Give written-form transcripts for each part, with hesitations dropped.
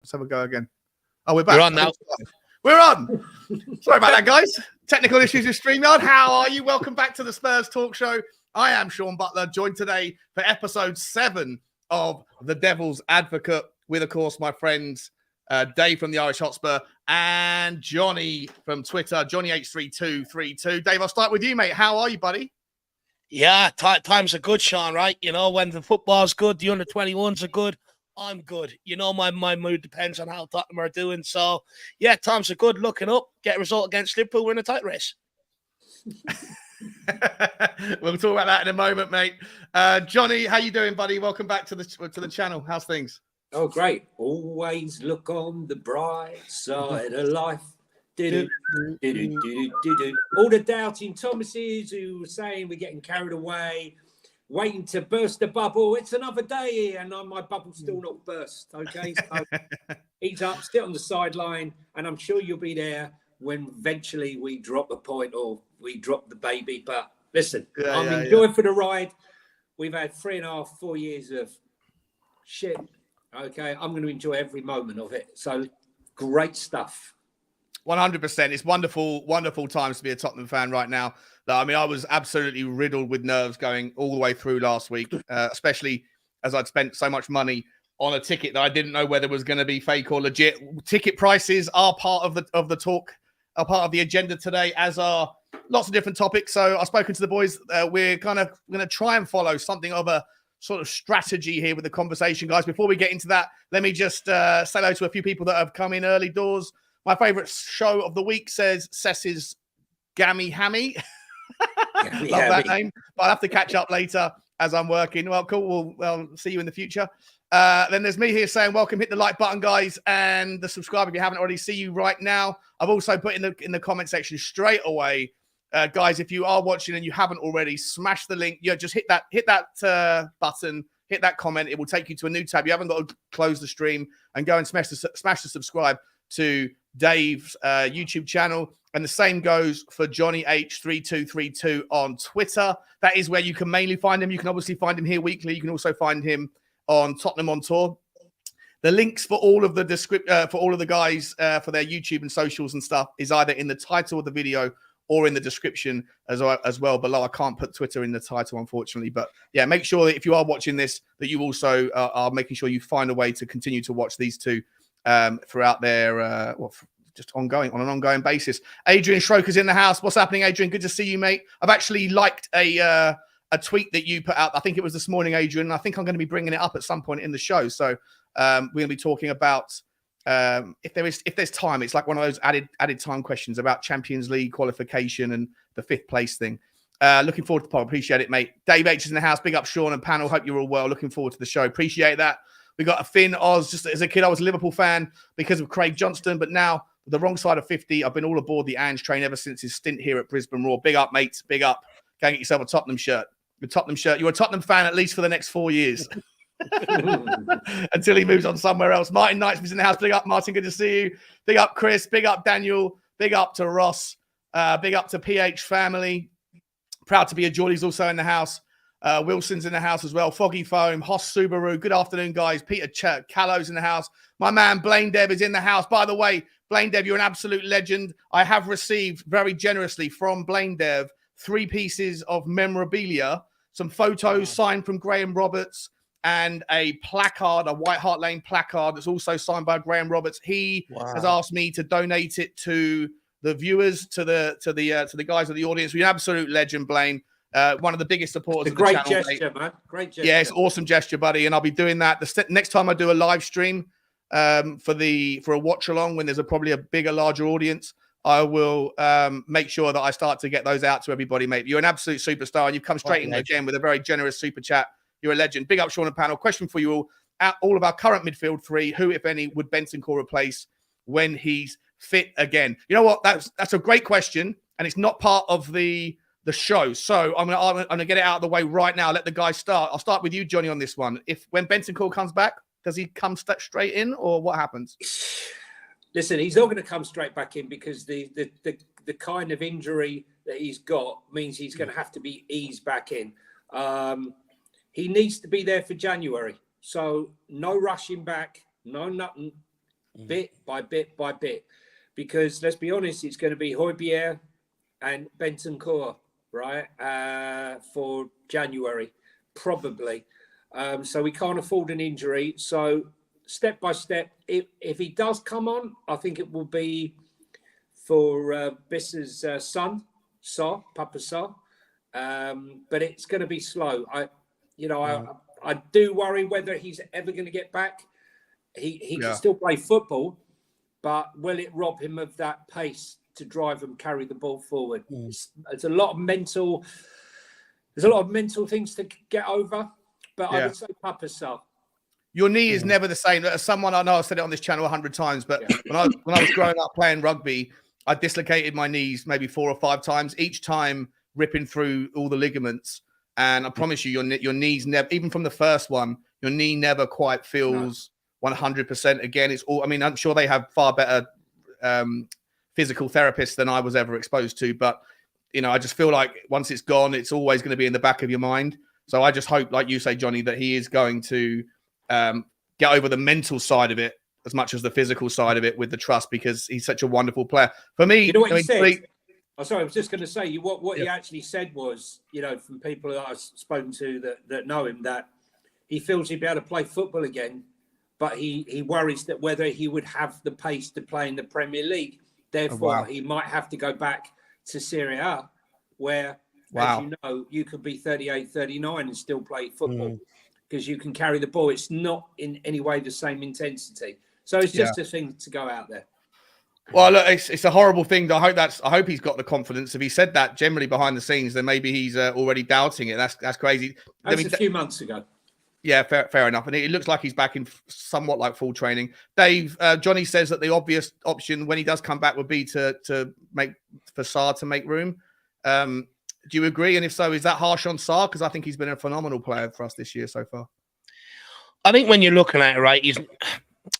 Let's have a go again. Oh, we're back. You're on now. We're on. Sorry about that, guys. Technical issues with StreamYard. How are you? Welcome back to the Spurs Talk Show. I am Sean Butler, joined today for episode 7 of The Devil's Advocate with, of course, my friends Dave from the Irish Hotspur and Johnny from Twitter, Johnny83232. Dave, I'll start with you, mate. How are you, buddy? Yeah, times are good, Sean, right? You know, when the football's good, the under-21s are good, I'm good. You know, my mood depends on how Tottenham are doing. So, yeah, times are good. Looking up, get a result against Liverpool, we're in a tight race. We'll talk about that in a moment, mate. Johnny, how you doing, buddy? Welcome back to the channel. How's things? Oh, great. Always look on the bright side of life. All the doubting Thomases who were saying we're getting carried away, waiting to burst the bubble. It's another day here, and my bubble's still not burst. Okay, so he's up, still on the sideline, and I'm sure you'll be there when eventually we drop the point or we drop the baby. But listen, I'm enjoying for the ride. We've had 3.5, 4 years of shit. Okay, I'm going to enjoy every moment of it. So great stuff. 100%. It's wonderful, wonderful times to be a Tottenham fan right now. I mean, I was absolutely riddled with nerves going all the way through last week, especially as I'd spent so much money on a ticket that I didn't know whether it was going to be fake or legit. Ticket prices are part of the talk, are part of the agenda today, as are lots of different topics. So I've spoken to the boys. We're kind of going to try and follow something of a sort of strategy here with the conversation, guys. Before we get into that, let me just say hello to a few people that have come in early doors. My favourite show of the week says Cess's Gammy Hammy. Love that name. But I'll have to catch up later as I'm working. Well, cool. We'll see you in the future. Then there's me here saying, welcome, hit the like button, guys, and the subscribe if you haven't already. See you right now. I've also put in the comment section straight away, guys, if you are watching and you haven't already, smash the link. Just hit that button, hit that comment. It will take you to a new tab. You haven't got to close the stream, and go and smash the subscribe to Dave's YouTube channel. And the same goes for Johnny83232 on Twitter. That is where you can mainly find him. You can obviously find him here weekly. You can also find him on Tottenham on Tour. The links for all of the for all of the guys for their YouTube and socials and stuff is either in the title of the video or in the description as well below. I can't put Twitter in the title, unfortunately. But yeah, make sure that if you are watching this, that you also are making sure you find a way to continue to watch these two throughout their just on an ongoing basis. Adrian Schroker's in the house. What's happening, Adrian? Good to see you, mate. I've actually liked a tweet that you put out. I think it was this morning, Adrian. I think I'm going to be bringing it up at some point in the show. So we're going to be talking about if there's time. It's like one of those added time questions about Champions League qualification and the 5th place thing. Looking forward to the pod. Appreciate it, mate. Dave H is in the house. Big up Sean and panel. Hope you're all well. Looking forward to the show. Appreciate that. We got a Finn Oz. Just as a kid, I was a Liverpool fan because of Craig Johnston, but now the wrong side of 50. I've been all aboard the Ange train ever since his stint here at Brisbane Roar. Big up, mates. Big up. Go and get yourself a Tottenham shirt. A Tottenham shirt. You're a Tottenham fan at least for the next 4 years. Until he moves on somewhere else. Martin Knightsby's in the house. Big up, Martin. Good to see you. Big up, Chris. Big up, Daniel. Big up to Ross. Big up to PH family. Proud to be a Geordie's also in the house. Wilson's in the house as well. Foggy Foam, Hoss Subaru. Good afternoon, guys. Peter Callow's in the house. My man Blaine Dev is in the house. By the way, Blaine Dev, you're an absolute legend. I have received very generously from Blaine Dev 3 pieces of memorabilia, some photos signed from Graham Roberts, and a placard, a White Hart Lane placard that's also signed by Graham Roberts. He has asked me to donate it to the viewers, to the guys of the audience. You're an absolute legend, Blaine. One of the biggest supporters of the channel. Great gesture, man. Great gesture. Yeah, it's awesome gesture, buddy. And I'll be doing that the next time I do a live stream for a watch along when there's probably a bigger, larger audience. I will make sure that I start to get those out to everybody, mate. You're an absolute superstar, and you've come straight in again with a very generous super chat. You're a legend. Big up, Sean and panel. Question for you all: all of our current midfield 3, who, if any, would Bentancur replace when he's fit again? You know what? That's a great question, and it's not part of the show. So I'm gonna get it out of the way right now. Let the guys start. I'll start with you, Johnny, on this one. When Bentancur comes back, does he come straight in, or what happens? Listen, he's not going to come straight back in because the kind of injury that he's got means he's going to have to be eased back in. He needs to be there for January. So no rushing back, no nothing. bit by bit by bit. Because let's be honest, it's going to be Højbjerg and Bentancur, right, for January, probably. So we can't afford an injury. So step by step, if he does come on, I think it will be for Bissa's son, Papa Sa. But it's going to be slow. I do worry whether he's ever going to get back. He can still play football, but will it rob him of that pace to drive and carry the ball forward? There's a lot of mental things to get over. But I would say Papa Sa. Your knee is never the same. As someone, I know I've said it on this channel 100 times, but when I was growing up playing rugby, I dislocated my knees maybe 4 or 5 times, each time ripping through all the ligaments. And I promise you, your knees never, even from the first one, your knee never quite feels 100% again. It's all. I mean, I'm sure they have far better physical therapists than I was ever exposed to. But I just feel like once it's gone, it's always going to be in the back of your mind. So I just hope, like you say, Johnny, that he is going to get over the mental side of it as much as the physical side of it with the trust, because he's such a wonderful player. For me, you know what he said? Sorry, I was just going to say, what he actually said was, from people that I've spoken to that know him, that he feels he'd be able to play football again, but he worries that whether he would have the pace to play in the Premier League. Therefore, he might have to go back to Serie A, where, as you know, you could be 38, 39 and still play football because you can carry the ball. It's not in any way the same intensity. So it's just a thing to go out there. Well, look, it's a horrible thing. I hope he's got the confidence. If he said that generally behind the scenes, then maybe he's already doubting it. That's crazy. That's a few months ago. Yeah, fair enough. And it looks like he's back in somewhat like full training. Dave, Johnny says that the obvious option when he does come back would be to make for Sarr to make room. Do you agree? And if so, is that harsh on Sarr? Because I think he's been a phenomenal player for us this year so far. I think when you're looking at it, right,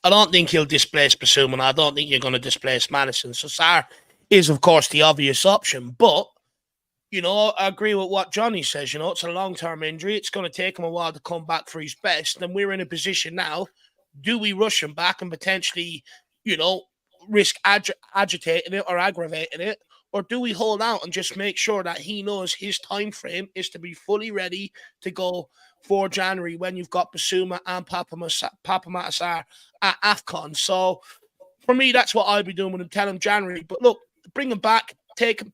I don't think he'll displace Basuma, and I don't think you're going to displace Madison. So Sarr is, of course, the obvious option. But, I agree with what Johnny says. It's a long-term injury. It's going to take him a while to come back for his best. And we're in a position now. Do we rush him back and potentially, risk agitating it or aggravating it? Or do we hold out and just make sure that he knows his time frame is to be fully ready to go for January when you've got Basuma and Papa Matasar at AFCON? So for me, that's what I'll be doing with him. Tell him January. But look, bring him back,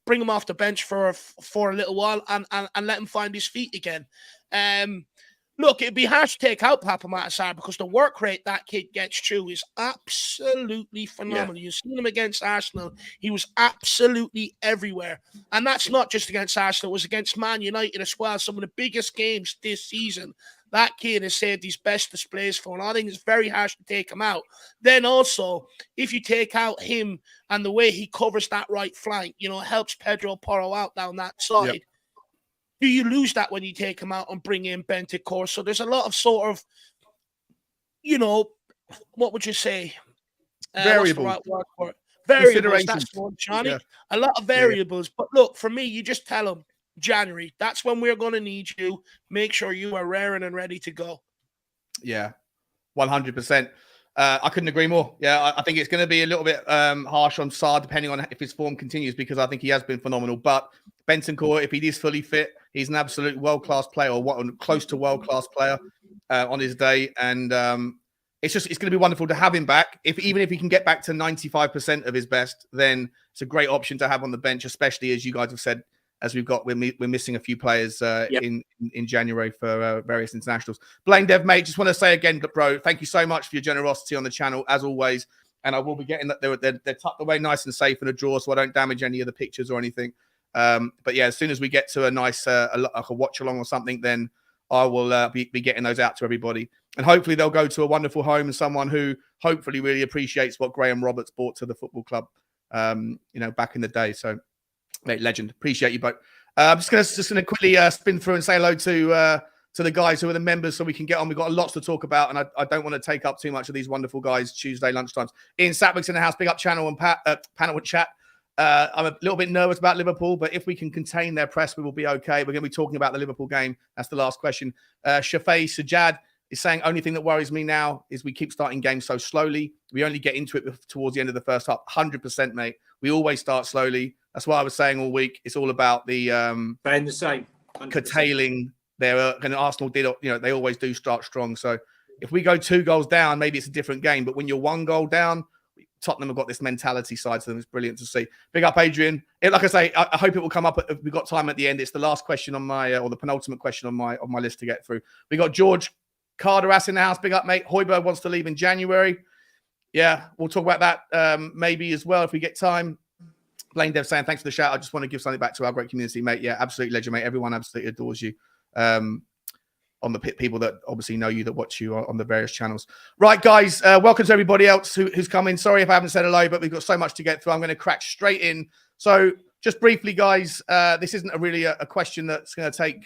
bring him off the bench for a little while and let him find his feet again. Look, it'd be harsh to take out Papa Matasar because the work rate that kid gets through is absolutely phenomenal. You've seen him against Arsenal. He was absolutely everywhere. And that's not just against Arsenal. It was against Man United as well. Some of the biggest games this season. That kid has saved his best displays for, and I think it's very harsh to take him out. Then also, if you take out him and the way he covers that right flank, helps Pedro Porro out down that side. Yep. Do you lose that when you take him out and bring in Bentancur? So there's a lot of sort of, what would you say? Variables. What's the right word for it? Variables, that's one, Johnny. Yeah. A lot of variables. Yeah. But look, for me, you just tell him, January, that's when we're going to need you. Make sure you are raring and ready to go. Yeah, 100%. I couldn't agree more. Yeah, I think it's going to be a little bit harsh on Sarr, depending on if his form continues, because I think he has been phenomenal. But Bentancur, if he is fully fit, he's an absolute world-class player, or close to world-class player on his day. And it's going to be wonderful to have him back. Even if he can get back to 95% of his best, then it's a great option to have on the bench, especially as you guys have said, as we're missing a few players in January for various internationals. Blaine Dev, mate, just want to say again, bro, thank you so much for your generosity on the channel, as always. And I will be getting that they're tucked away nice and safe in a drawer, so I don't damage any of the pictures or anything. But yeah, as soon as we get to a nice like a watch along or something, then I will be getting those out to everybody. And hopefully they'll go to a wonderful home and someone who hopefully really appreciates what Graham Roberts brought to the football club, back in the day. So, mate, legend. Appreciate you both. I'm just gonna quickly spin through and say hello to the guys who are the members, so we can get on. We've got lots to talk about, and I don't want to take up too much of these wonderful guys Tuesday lunchtimes. Ian Sapwick's in the house. Big up channel and panel and chat. I'm a little bit nervous about Liverpool, but if we can contain their press, we will be okay. We're going to be talking about the Liverpool game. That's the last question. Shafay Sajjad, He's saying only thing that worries me now is we keep starting games so slowly. We only get into it towards the end of the first half. 100%, mate. We always start slowly. That's why I was saying all week. It's all about the the same 100%. Curtailing their. And Arsenal did, they always do start strong. So if we go 2 goals down, maybe it's a different game. But when you're 1 goal down, Tottenham have got this mentality side to them. It's brilliant to see. Big up, Adrian. Like I say, I hope it will come up if we've got time at the end. It's the last question on my, or the penultimate question on my list to get through. We got George Carderas in the house. Big up, mate. Højbjerg wants to leave in January. Yeah, we'll talk about that maybe as well if we get time. Blaine Dev saying, thanks for the shout. I just want to give something back to our great community, mate. Yeah, absolutely legend, mate. Everyone absolutely adores you. On the people that obviously know you, that watch you on the various channels. Right, guys, welcome to everybody else who's come in. Sorry if I haven't said hello, but we've got so much to get through. I'm going to crack straight in. So just briefly, guys, this isn't really a question that's going to take...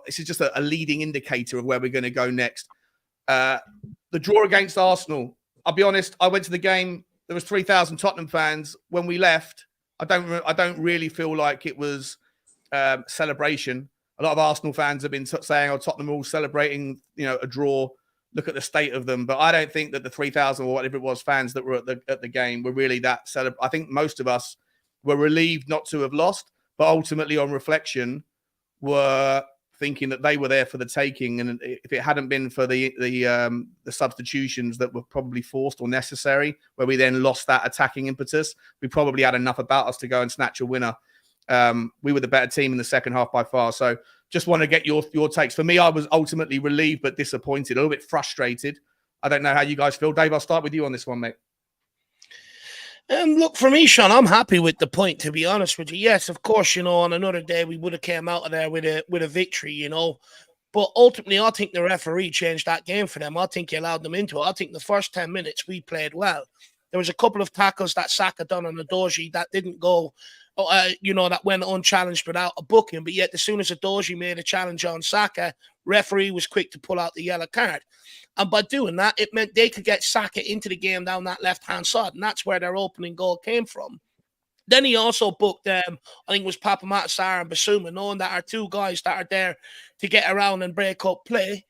this is just a leading indicator of where we're going to go next. The draw against Arsenal. I'll be honest, I went to the game. There was 3,000 Tottenham fans. When we left, I don't really feel like it was celebration. A lot of Arsenal fans have been saying, "Oh, Tottenham are all celebrating, a draw. Look at the state of them." But I don't think that the 3,000 or whatever it was fans that were at the game were really that I think most of us were relieved not to have lost, but ultimately, on reflection, were thinking that they were there for the taking. And if it hadn't been for the substitutions that were probably forced or necessary, where we then lost that attacking impetus, we probably had enough about us to go and snatch a winner. We were the better team in the second half by far. So just want to get your takes. For me, I was ultimately relieved but disappointed, a little bit frustrated. I don't know how you guys feel. Dave, I'll start with you on this one, mate. Look, for me, Sean, I'm happy with the point, to be honest with you. Yes, of course, on another day we would have came out of there with a victory, But ultimately, I think the referee changed that game for them. I think he allowed them into it. I think the first 10 minutes we played well. There was a couple of tackles that Saka done on Adoji that didn't go, that went unchallenged without a booking. But yet, as soon as Adoji made a challenge on Saka, referee was quick to pull out the yellow card. And by doing that, it meant they could get Saka into the game down that left-hand side. And that's where their opening goal came from. Then he also booked, I think it was Papamatsar and Basuma, knowing that our 2 guys that are there to get around and break up play,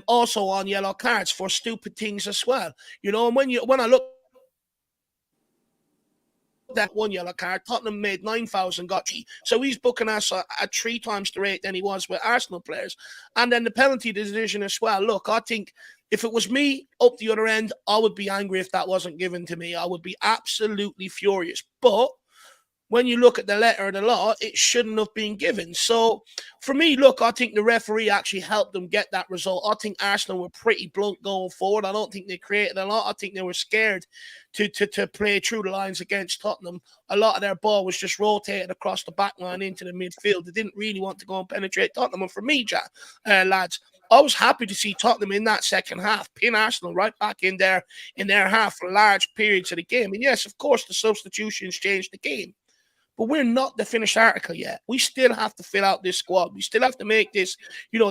also on yellow cards for stupid things as well. And when I look that 1 yellow card, Tottenham made 9,000, got 3. So he's booking us at 3 times the rate than he was with Arsenal players. And then the penalty decision as well. Look, I think if it was me up the other end, I would be angry if that wasn't given to me. I would be absolutely furious. But when you look at the letter of the law, it shouldn't have been given. So for me, look, I think the referee actually helped them get that result. I think Arsenal were pretty blunt going forward. I don't think they created a lot. I think they were scared to play through the lines against Tottenham. A lot of their ball was just rotated across the back line into the midfield. They didn't really want to go and penetrate Tottenham. And for me, lads, I was happy to see Tottenham in that second half, pin Arsenal right back in their half for large periods of the game. And yes, of course, the substitutions changed the game. But we're not the finished article yet. We still have to fill out this squad. We still have to make this, fill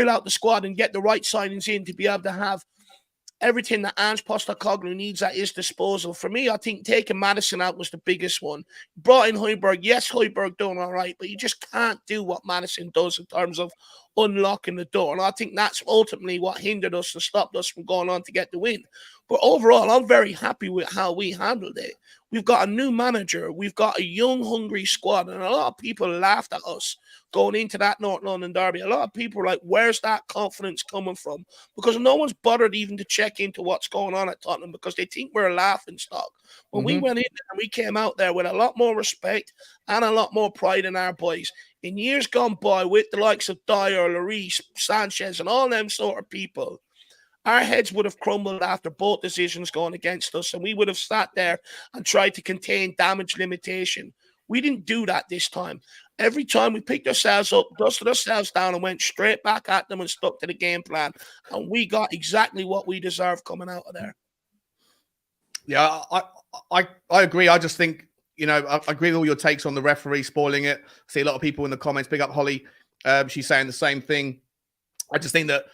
out the squad and get the right signings in to be able to have everything that Ange Postecoglou needs at his disposal. For me, I think taking Maddison out was the biggest one. Brought in Højbjerg. Yes, Højbjerg doing all right, but you just can't do what Maddison does in terms of unlocking the door. And I think that's ultimately what hindered us and stopped us from going on to get the win. But overall, I'm very happy with how we handled it. We've got a new manager. We've got a young, hungry squad. And a lot of people laughed at us going into that North London derby. A lot of people were like, where's that confidence coming from? Because no one's bothered even to check into what's going on at Tottenham because they think we're a laughing stock. When we went in and we came out there with a lot more respect and a lot more pride in our boys. In years gone by, with the likes of Dyer, Lloris, Sanchez, and all them sort of people, our heads would have crumbled after both decisions going against us, and we would have sat there and tried to contain damage limitation. We didn't do that this time. Every time we picked ourselves up, dusted ourselves down, and went straight back at them and stuck to the game plan, and we got exactly what we deserved coming out of there. Yeah, I agree. I just think, I agree with all your takes on the referee spoiling it. I see a lot of people in the comments. Big up Holly. She's saying the same thing. I just think that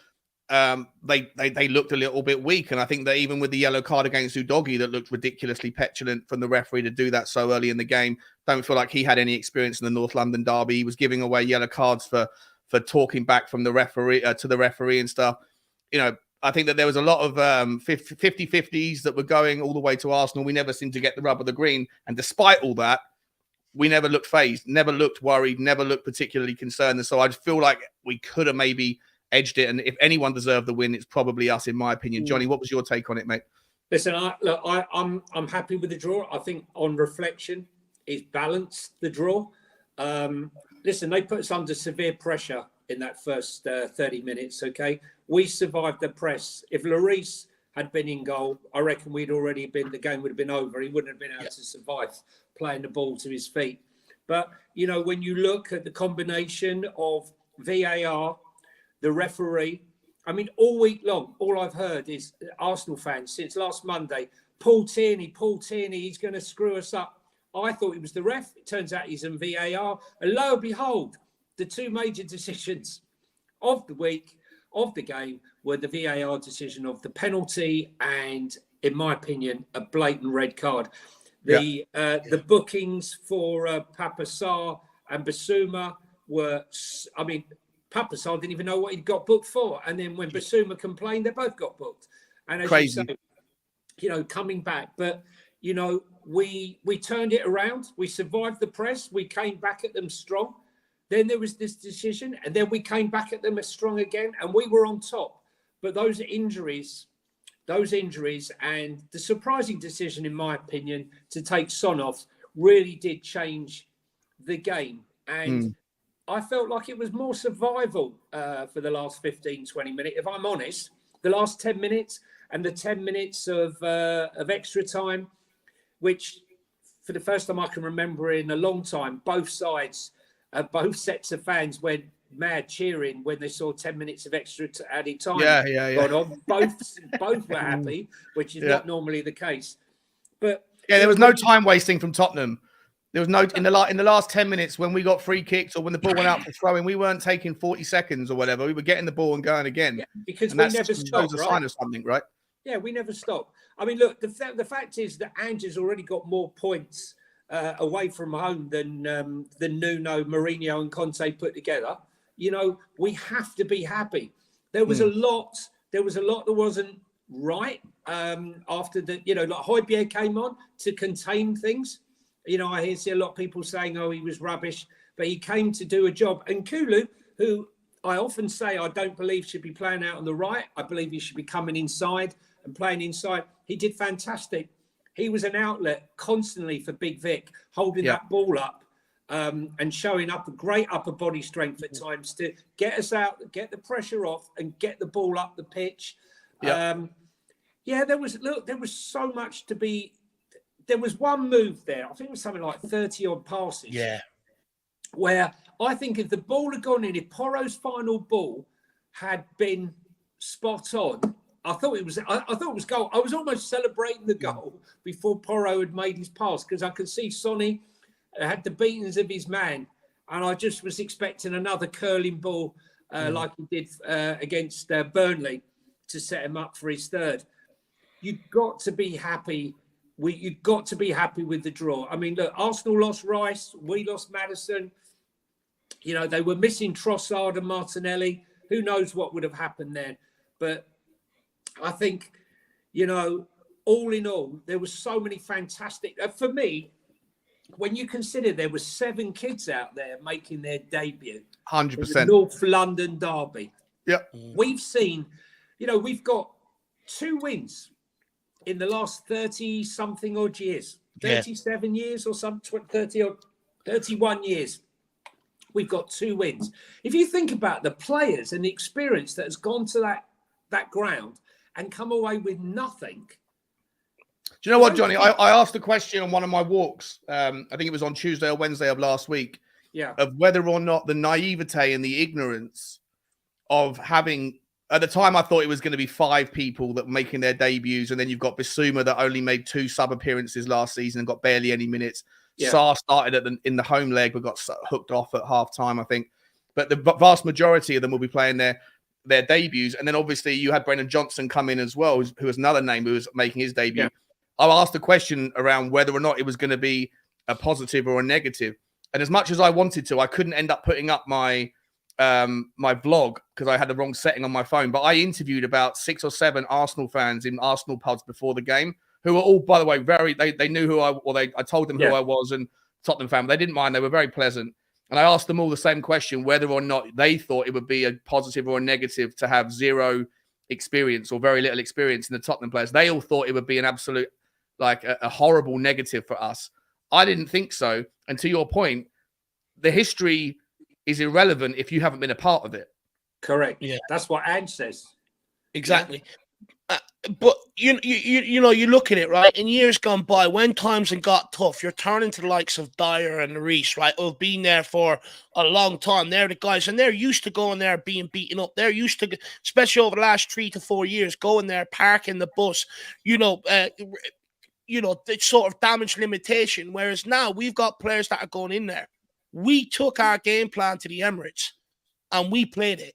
they looked a little bit weak. And I think that even with the yellow card against Udogie that looked ridiculously petulant from the referee to do that so early in the game, don't feel like he had any experience in the North London derby. He was giving away yellow cards for for talking back from the referee to the referee and stuff. I think that there was a lot of 50-50s that were going all the way to Arsenal. We never seemed to get the rub of the green. And despite all that, we never looked phased, never looked worried, never looked particularly concerned. And so I just feel like we could have maybe edged it. And if anyone deserved the win, it's probably us, in my opinion. Johnny, what was your take on it, mate? Listen, I'm happy with the draw. I think on reflection, it's balanced, the draw. Listen, they put us under severe pressure in that first 30 minutes, okay? We survived the press. If Lloris had been in goal, I reckon the game would have been over. He wouldn't have been able to survive playing the ball to his feet. But, when you look at the combination of VAR, the referee, I mean, all week long, all I've heard is Arsenal fans since last Monday, Paul Tierney, he's going to screw us up. I thought it was the ref. It turns out he's in VAR. And lo and behold, the two major decisions of the week, of the game, were the VAR decision of the penalty and, in my opinion, a blatant red card. The bookings for Papa Sarr and Basuma were, Papa Sarr didn't even know what he'd got booked for. And then when Basuma complained, they both got booked. And as crazy. You say, coming back. But, we turned it around. We survived the press. We came back at them strong. Then there was this decision, and then we came back at them as strong again, and we were on top. But those injuries, and the surprising decision, in my opinion, to take Son off really did change the game. And I felt like it was more survival for the last 15, 20 minutes. If I'm honest, the last 10 minutes and the 10 minutes of extra time, which for the first time I can remember in a long time, both sides, both sets of fans went mad cheering when they saw 10 minutes of extra added time. Yeah. On. Both were happy, which is not normally the case. But there was no time wasting from Tottenham. There was no in the last 10 minutes when we got free kicks or when the ball went out for throwing, we weren't taking 40 seconds or whatever. We were getting the ball and going again. Yeah, because we never stopped. A sign of something, right? Yeah, we never stopped. I mean, look, the fact is that Ange's already got more points away from home than Nuno, Mourinho, and Conte put together. We have to be happy. There was a lot that wasn't right after the, like Højbjerg came on to contain things. I see a lot of people saying, "Oh, he was rubbish," but he came to do a job. And Kulu, who I often say I don't believe should be playing out on the right, I believe he should be coming inside and playing inside. He did fantastic. He was an outlet constantly for Big Vic, holding that ball up and showing up a great upper body strength at times to get us out, get the pressure off, and get the ball up the pitch. There was so much to be. There was one move there. I think it was something like 30 odd passes. Yeah. Where I think if the ball had gone in, if Porro's final ball had been spot on, I thought it was goal. I was almost celebrating the goal before Porro had made his pass because I could see Sonny had the beatings of his man, and I just was expecting another curling ball like he did against Burnley to set him up for his third. You've got to be happy. You've got to be happy with the draw. I mean, look, Arsenal lost Rice, we lost Maddison. They were missing Trossard and Martinelli. Who knows what would have happened then? But I think, all in all, there was so many fantastic. For me, when you consider there were 7 kids out there making their debut, 100%, North London derby. Yeah, we've seen, we've got 2 wins in the last 30 something odd years, 37 years or some 30 or 31 years. We've got 2 wins. If you think about the players and the experience that has gone to that ground and come away with nothing. Do you know what, Johnny? I asked a question on one of my walks. I think it was on Tuesday or Wednesday of last week. Yeah. Of whether or not the naivete and the ignorance of having, at the time, I thought it was going to be 5 people that were making their debuts. And then you've got Bissouma that only made 2 sub appearances last season and got barely any minutes. Yeah. Sarr started in the home leg, but got hooked off at half time, I think. But the vast majority of them will be playing their debuts. And then obviously you had Brennan Johnson come in as well, who was another name who was making his debut. Yeah. I asked a question around whether or not it was going to be a positive or a negative. And as much as I wanted to, I couldn't end up putting up my my vlog because I had the wrong setting on my phone. But I interviewed about 6 or 7 Arsenal fans in Arsenal pubs before the game, who were all, by the way, they knew who I told them who I was and Tottenham fan. But they didn't mind. They were very pleasant. And I asked them all the same question, whether or not they thought it would be a positive or a negative to have zero experience or very little experience in the Tottenham players. They all thought it would be an absolute, like a horrible negative for us. I didn't think so. And to your point, the history is irrelevant if you haven't been a part of it. Correct. Yeah, that's what Ange says. Exactly. But you know, you look at it, right? In years gone by, when times got tough, you're turning to the likes of Dyer and Reece, right? Who've been there for a long time. They're the guys, and they're used to going there being beaten up. They're used to, especially over the last 3 to 4 years, going there, parking the bus. The sort of damage limitation. Whereas now we've got players that are going in there. We took our game plan to the Emirates and we played it.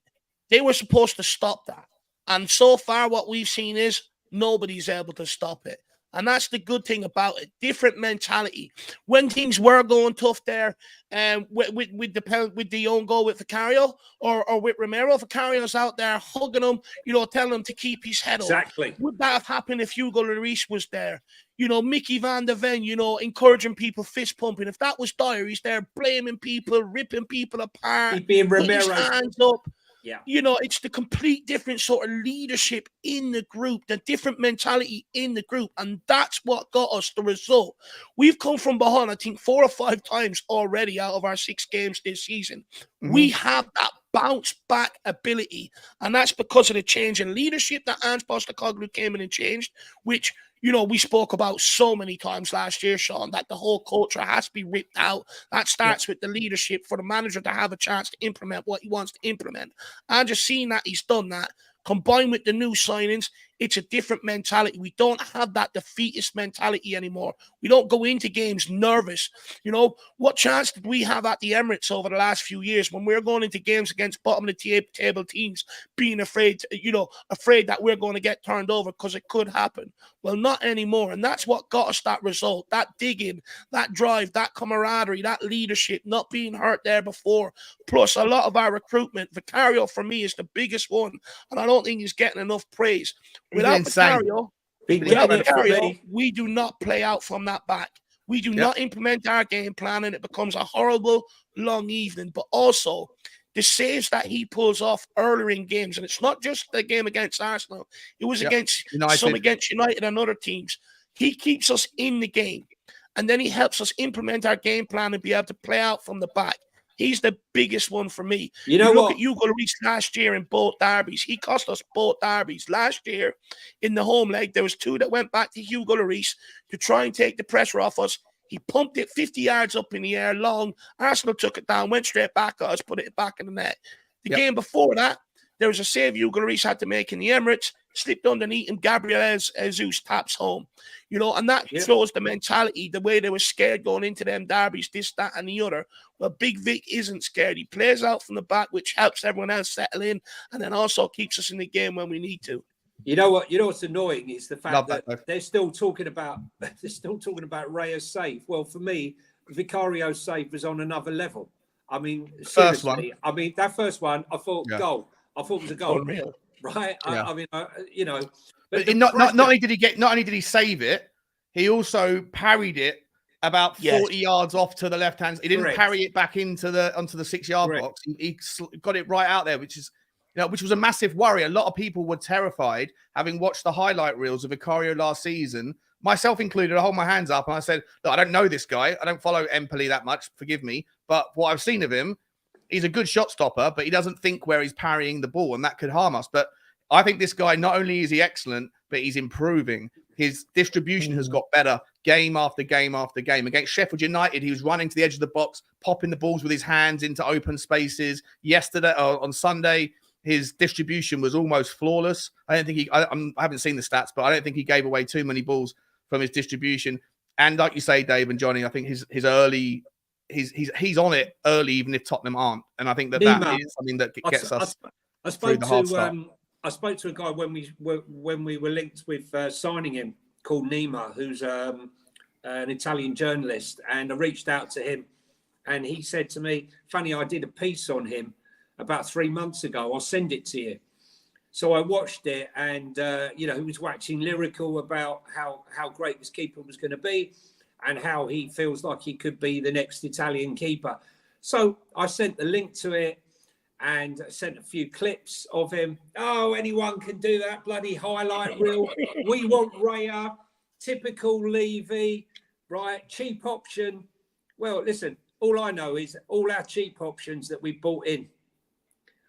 They were supposed to stop that. And so far, what we've seen is nobody's able to stop it. And that's the good thing about it. Different mentality. When things were going tough there, with the own goal with Vicario or with Romero, Vicario's out there hugging him, telling him to keep his head up. Exactly. Would that have happened if Hugo Lloris was there? Mickey van der Ven, encouraging people, fist pumping. If that was Dyer, he's there blaming people, ripping people apart, he'd be in Romero's hands up. Yeah. It's the complete different sort of leadership in the group, the different mentality in the group. And that's what got us the result. We've come from behind, I think, 4 or 5 times already out of our 6 games this season. Mm-hmm. We have that bounce back ability. And that's because of the change in leadership that Ange Postecoglou came in and changed, which we spoke about so many times last year, Sean, that the whole culture has to be ripped out. That starts with the leadership for the manager to have a chance to implement what he wants to implement. And just seeing that he's done that, combined with the new signings, it's a different mentality. We don't have that defeatist mentality anymore. We don't go into games nervous. What chance did we have at the Emirates over the last few years when we're going into games against bottom of the table teams, being afraid that we're going to get turned over because it could happen? Well, not anymore. And that's what got us that result, that digging, that drive, that camaraderie, that leadership, not being hurt there before. Plus, a lot of our recruitment. Vicario, for me, is the biggest one. And I don't think he's getting enough praise. Without Vicario, we do not play out from that back. We do not implement our game plan, and it becomes a horrible, long evening. But also, the saves that he pulls off earlier in games, and it's not just the game against Arsenal. It was against United and other teams. He keeps us in the game, and then he helps us implement our game plan and be able to play out from the back. He's the biggest one for me. You look at Hugo Lloris last year in both derbies. He cost us both derbies. Last year, in the home leg, there was 2 that went back to Hugo Lloris to try and take the pressure off us. He pumped it 50 yards up in the air long. Arsenal took it down, went straight back at us, put it back in the net. The game before that, there was a save Hugo Lloris had to make in the Emirates, slipped underneath, and Gabriel Jesus taps home. And that shows the mentality, the way they were scared going into them derbies, this, that, and the other. Well, Big Vic isn't scared. He plays out from the back, which helps everyone else settle in, and then also keeps us in the game when we need to. You know what's annoying is the fact that they're still talking about Raya's save. Well, for me, Vicario's save was on another level. I mean, seriously. That first one, I thought goal. I thought it was a goal. Unreal. Right? Yeah. But not only did he save it, he also parried it about 40 yards off to the left hand. He didn't parry it back onto the 6-yard box. He got it right out there, which was a massive worry. A lot of people were terrified, having watched the highlight reels of Vicario last season, myself included. I hold my hands up and I said, look, I don't know this guy. I don't follow Empoli that much. Forgive me. But what I've seen of him, he's a good shot stopper, but he doesn't think where he's parrying the ball, and that could harm us. But I think this guy, not only is he excellent, but he's improving. His distribution has got better game after game after game. Against Sheffield United, he was running to the edge of the box, popping the balls with his hands into open spaces. Yesterday, on Sunday, his distribution was almost flawless. I haven't seen the stats, but I don't think he gave away too many balls from his distribution. And like you say, Dave and Johnny, I think his early... He's on it early, even if Tottenham aren't, and I think that is something that gets us through the hard start. I spoke to a guy when we were linked with signing him, called Nima, who's an Italian journalist, and I reached out to him, and he said to me, "Funny, I did a piece on him about 3 months ago. I'll send it to you. So I watched it, and he was waxing lyrical about how great this keeper was going to be, and how he feels like he could be the next Italian keeper. So I sent the link to it and sent a few clips of him. Oh, anyone can do that bloody highlight reel. We want Raya, typical Levy, right? Cheap option. Well, listen, all I know is all our cheap options that we bought in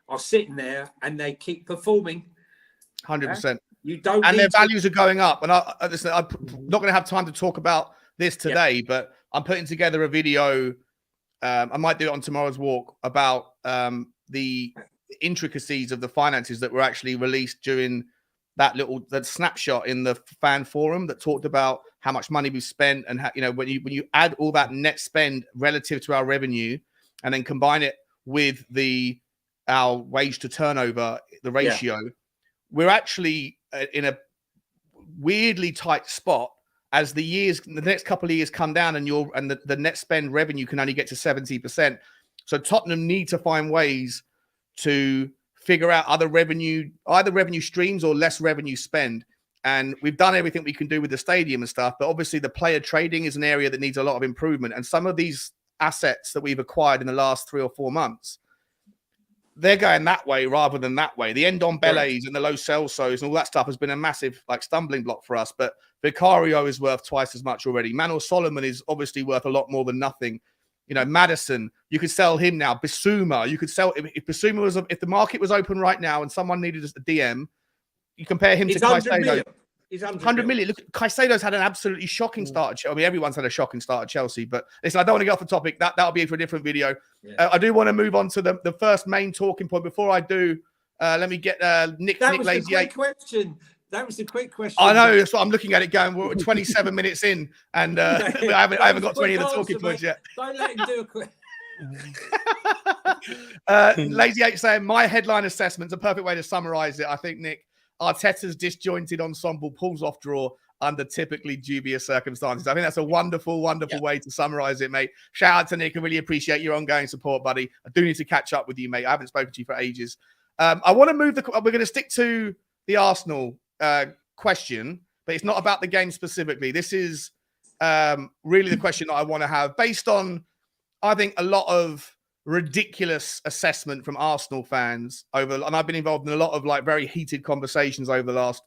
are sitting there and they keep performing. 100%. You don't, and their values are going up. And I'm not going to have time to talk about this today, but I'm putting together a video. I might do it on tomorrow's walk about the intricacies of the finances that were actually released during that snapshot in the fan forum that talked about how much money we've spent, and how, when you add all that net spend relative to our revenue and then combine it with our wage to turnover, the ratio, we're actually in a weirdly tight spot. As the next couple of years come down, and the net spend revenue can only get to 70%. So Tottenham need to find ways to figure out either revenue streams or less revenue spend. And we've done everything we can do with the stadium and stuff, but obviously the player trading is an area that needs a lot of improvement. And some of these assets that we've acquired in the last 3 or 4 months, they're going that way rather than that way. The Ndombele's and the Lo Celso's and all that stuff has been a massive stumbling block for us. But Vicario is worth twice as much already. Manuel Solomon is obviously worth a lot more than nothing. Maddison, you could sell him now. Bissouma, you could sell if the market was open right now and someone needed a DM, you compare him to Caicedo. He's 100 million. Look, Caicedo's had an absolutely shocking start at Chelsea. I mean, everyone's had a shocking start at Chelsea, but listen, I don't want to get off the topic. That'll be for a different video. Yeah. I do want to move on to the first main talking point. Before I do, let me get Nick. That Nick was Lazy the quick question. That was the quick question. I know. That's what I'm looking at it going. We're 27 minutes in, and I haven't got to any of the talking points yet. Don't let him do a quick. Lazy H saying my headline assessment's a perfect way to summarize it. I think Nick, Arteta's disjointed ensemble pulls off draw under typically dubious circumstances. I think that's a wonderful way to summarize it, mate. Shout out to Nick. I really appreciate your ongoing support, buddy. I do need to catch up with you, mate. I haven't spoken to you for ages. I want to move we're going to stick to the Arsenal question, but it's not about the game specifically. This is really the question that I want to have based on, I think, a lot of ridiculous assessment from Arsenal fans and I've been involved in a lot of very heated conversations over the last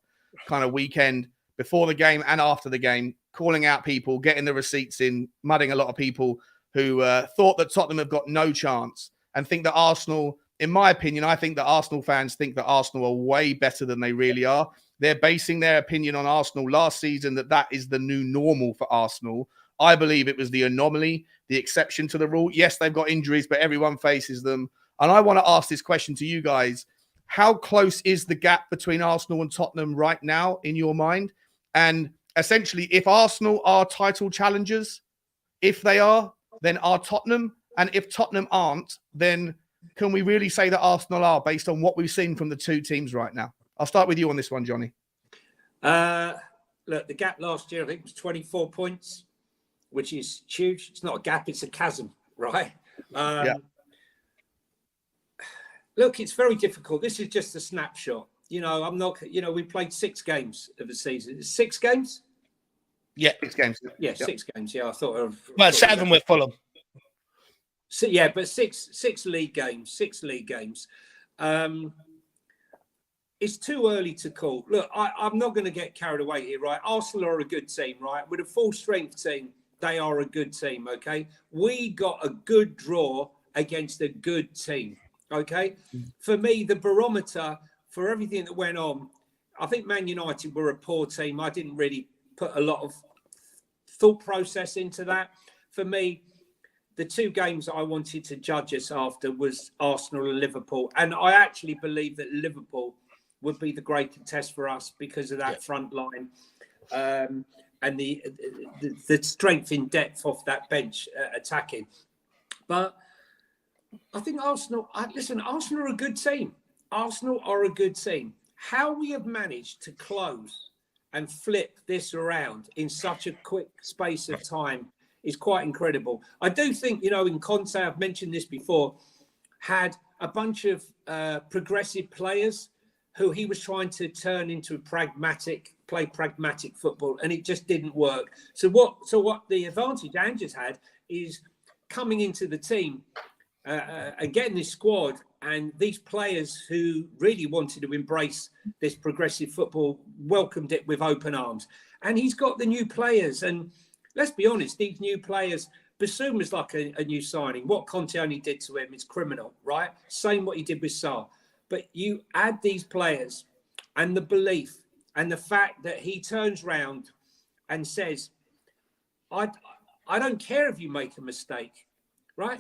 kind of weekend, before the game and after the game, calling out people, getting the receipts in, mudding a lot of people who thought that Tottenham have got no chance, and think that Arsenal, in my opinion, I think that Arsenal fans think that Arsenal are way better than they really are. They're basing their opinion on Arsenal last season, that is the new normal for Arsenal. I believe it was the anomaly, the exception to the rule. Yes, they've got injuries, but everyone faces them. And I want to ask this question to you guys. How close is the gap between Arsenal and Tottenham right now in your mind? And essentially, if Arsenal are title challengers, if they are, then are Tottenham? And if Tottenham aren't, then can we really say that Arsenal are, based on what we've seen from the two teams right now? I'll start with you on this one, Johnny. Look, the gap last year, I think, was 24 points. Which is huge. It's not a gap, it's a chasm, right? Look, it's very difficult. This is just a snapshot. We played 6 games of the season. 6 games? Yeah, 6 games. Yeah, 6 games. Yeah, I thought. 7 with Fulham. So, yeah, but six league games. 6 league games. It's too early to call. Look, I'm not going to get carried away here, right? Arsenal are a good team, right? With a full strength team, they are a good team, okay? We got a good draw against a good team, okay? For me, the barometer for everything that went on, I think Man United were a poor team. I didn't really put a lot of thought process into that. For me, the 2 games that I wanted to judge us after was Arsenal and Liverpool. And I actually believe that Liverpool would be the greater test for us because of that front line. And the strength in depth of that bench attacking. But I think Arsenal are a good team. Arsenal are a good team. How we have managed to close and flip this around in such a quick space of time is quite incredible. I do think, in Conte, I've mentioned this before, had a bunch of progressive players who he was trying to turn into pragmatic football, and it just didn't work. So what the advantage Ange's had is coming into the team and getting this squad and these players who really wanted to embrace this progressive football, welcomed it with open arms. And he's got the new players. And let's be honest, these new players, Bissouma's like a new signing. What Conte only did to him is criminal, right? Same what he did with Sarr. But you add these players and the belief and the fact that he turns round and says, I don't care if you make a mistake, right?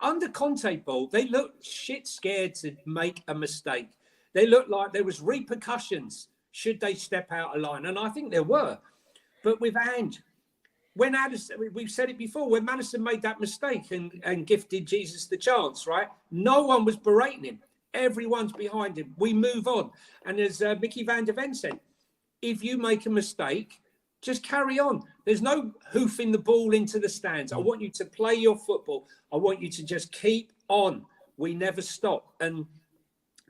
Under Conte ball, they looked shit scared to make a mistake. They looked like there was repercussions should they step out of line. And I think there were. But with Ange, when Addison, we've said it before, when Maddison made that mistake and gifted Jesus the chance, right? No one was berating him. Everyone's behind him. We move on. And as Mickey van der Ven said, if you make a mistake, just carry on. There's no hoofing the ball into the stands. I want you to play your football. I want you to just keep on. We never stop. And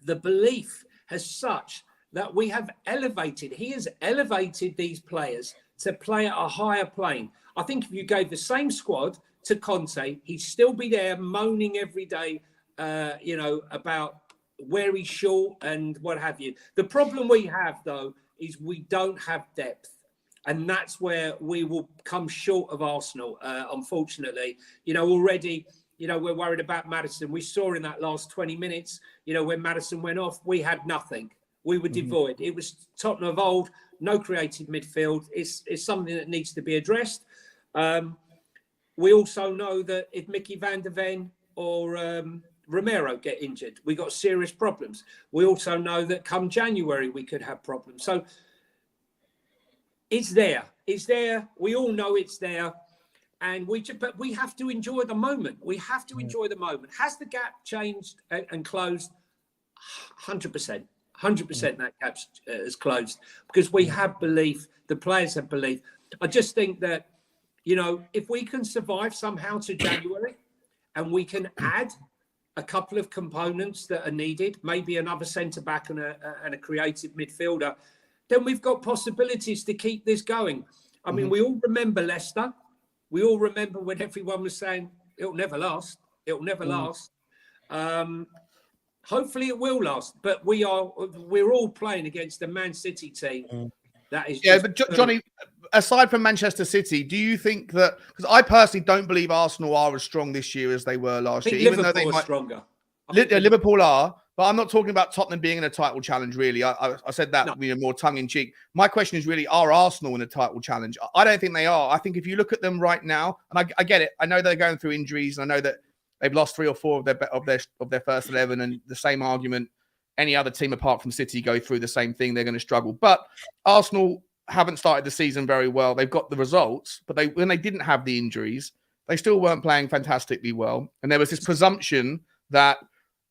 the belief has such that we have elevated. He has elevated these players to play at a higher plane. I think if you gave the same squad to Conte, he'd still be there moaning every day, about where he's short and what have you. The problem we have, though, is we don't have depth. And that's where we will come short of Arsenal, unfortunately. Already, we're worried about Maddison. We saw in that last 20 minutes, when Maddison went off, we had nothing. We were devoid. It was Tottenham of old, no creative midfield. It's something that needs to be addressed. We also know that if Mickey van der Ven or Romero get injured, we got serious problems. We also know that come January, we could have problems. So it's there. It's there. We all know it's there. But we have to enjoy the moment. We have to enjoy the moment. Has the gap changed and closed? 100%. 100% that gap is closed because we have belief. The players have belief. I just think that, if we can survive somehow to January and we can add a couple of components that are needed, maybe another centre-back and a creative midfielder, then we've got possibilities to keep this going. I mean, we all remember Leicester. We all remember when everyone was saying, it'll never last. It'll never last. Hopefully it will last. But we're all playing against a Man City team. That is Johnny, aside from Manchester City, do you think that, because I personally don't believe Arsenal are as strong this year as they were last year, even though they might stronger. Liverpool are, but I'm not talking about Tottenham being in a title challenge, really. I said that more tongue-in-cheek. My question is really, are Arsenal in a title challenge? I don't think they are. I think if you look at them right now, and I get it, I know they're going through injuries, and I know that they've lost 3 or 4 of their first 11, and the same argument, any other team apart from City go through the same thing, they're going to struggle. But Arsenal haven't started the season very well. They've got the results, but when they didn't have the injuries, they still weren't playing fantastically well. And there was this presumption that,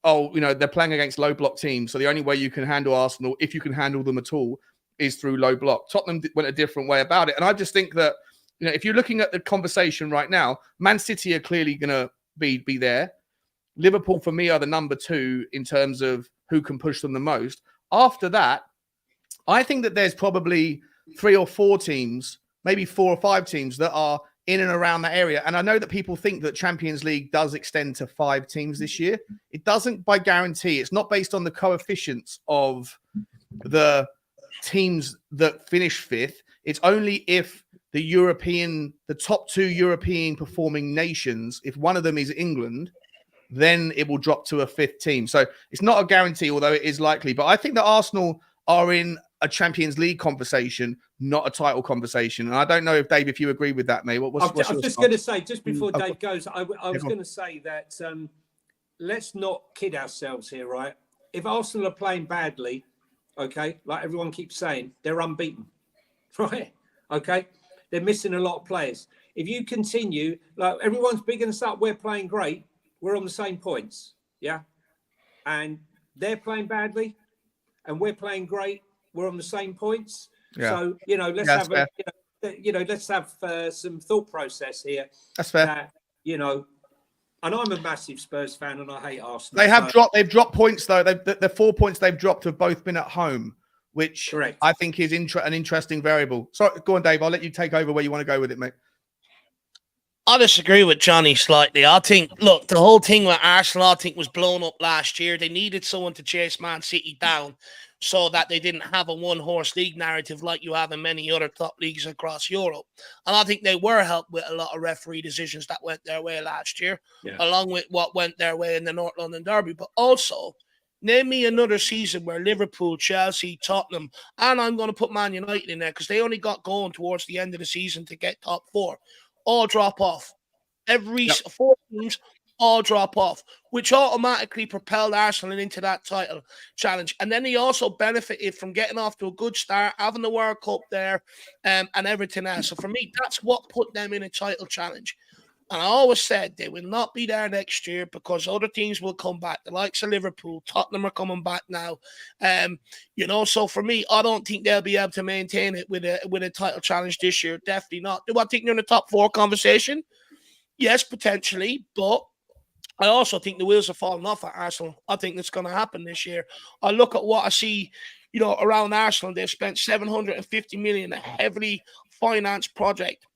they're playing against low block teams. So the only way you can handle Arsenal, if you can handle them at all, is through low block. Tottenham went a different way about it. And I just think that, if you're looking at the conversation right now, Man City are clearly going to be there. Liverpool, for me, are the number 2 in terms of who can push them the most. After that, I think that there's probably 3 or 4 teams, maybe 4 or 5 teams that are in and around that area. And I know that people think that Champions League does extend to 5 teams this year. It doesn't by guarantee. It's not based on the coefficients of the teams that finish 5th. It's only if the top 2 European performing nations, if one of them is England, then it will drop to a 5th team. So it's not a guarantee, although it is likely. But I think that Arsenal are in a Champions League conversation, not a title conversation. And I don't know if, Dave, if you agree with that, mate. I was just going to say, just before Dave goes, I was going to say that let's not kid ourselves here, right? If Arsenal are playing badly, okay, like everyone keeps saying, they're unbeaten, right? Okay? They're missing a lot of players. If you continue, like everyone's bigging us up, we're playing great, we're on the same points, yeah? And they're playing badly, and we're playing great, we're on the same points. Yeah. So, let's have some thought process here. That's fair. That, And I'm a massive Spurs fan, and I hate Arsenal. They've dropped points though. The 4 points they've dropped have both been at home, which Correct. I think is an interesting variable. So go on, Dave. I'll let you take over where you want to go with it, mate. I disagree with Johnny slightly. I think, look, the whole thing with Arsenal, I think, was blown up last year. They needed someone to chase Man City down so that they didn't have a one-horse league narrative like you have in many other top leagues across Europe. And I think they were helped with a lot of referee decisions that went their way last year, along with what went their way in the North London Derby. But also, name me another season where Liverpool, Chelsea, Tottenham, and I'm going to put Man United in there because they only got going towards the end of the season to get top 4. All drop off. Every 4 teams all drop off, which automatically propelled Arsenal into that title challenge. And then he also benefited from getting off to a good start, having the World Cup there, and everything else. So for me, that's what put them in a title challenge. And I always said they will not be there next year because other teams will come back. The likes of Liverpool, Tottenham are coming back now. So for me, I don't think they'll be able to maintain it with a title challenge this year. Definitely not. Do I think they're in the top 4 conversation? Yes, potentially. But I also think the wheels are falling off at Arsenal. I think that's going to happen this year. I look at what I see, around Arsenal. They've spent 750 million, a heavily financed project.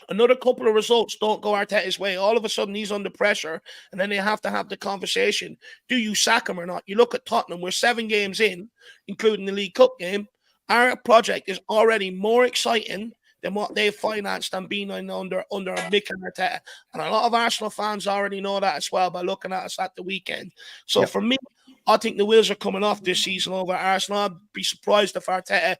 Another couple of results don't go Arteta's way. All of a sudden, he's under pressure, and then they have to have the conversation. Do you sack him or not? You look at Tottenham. We're 7 games in, including the League Cup game. Our project is already more exciting than what they've financed and been under Mikel Arteta. And a lot of Arsenal fans already know that as well by looking at us at the weekend. So for me, I think the wheels are coming off this season over Arsenal. I'd be surprised if Arteta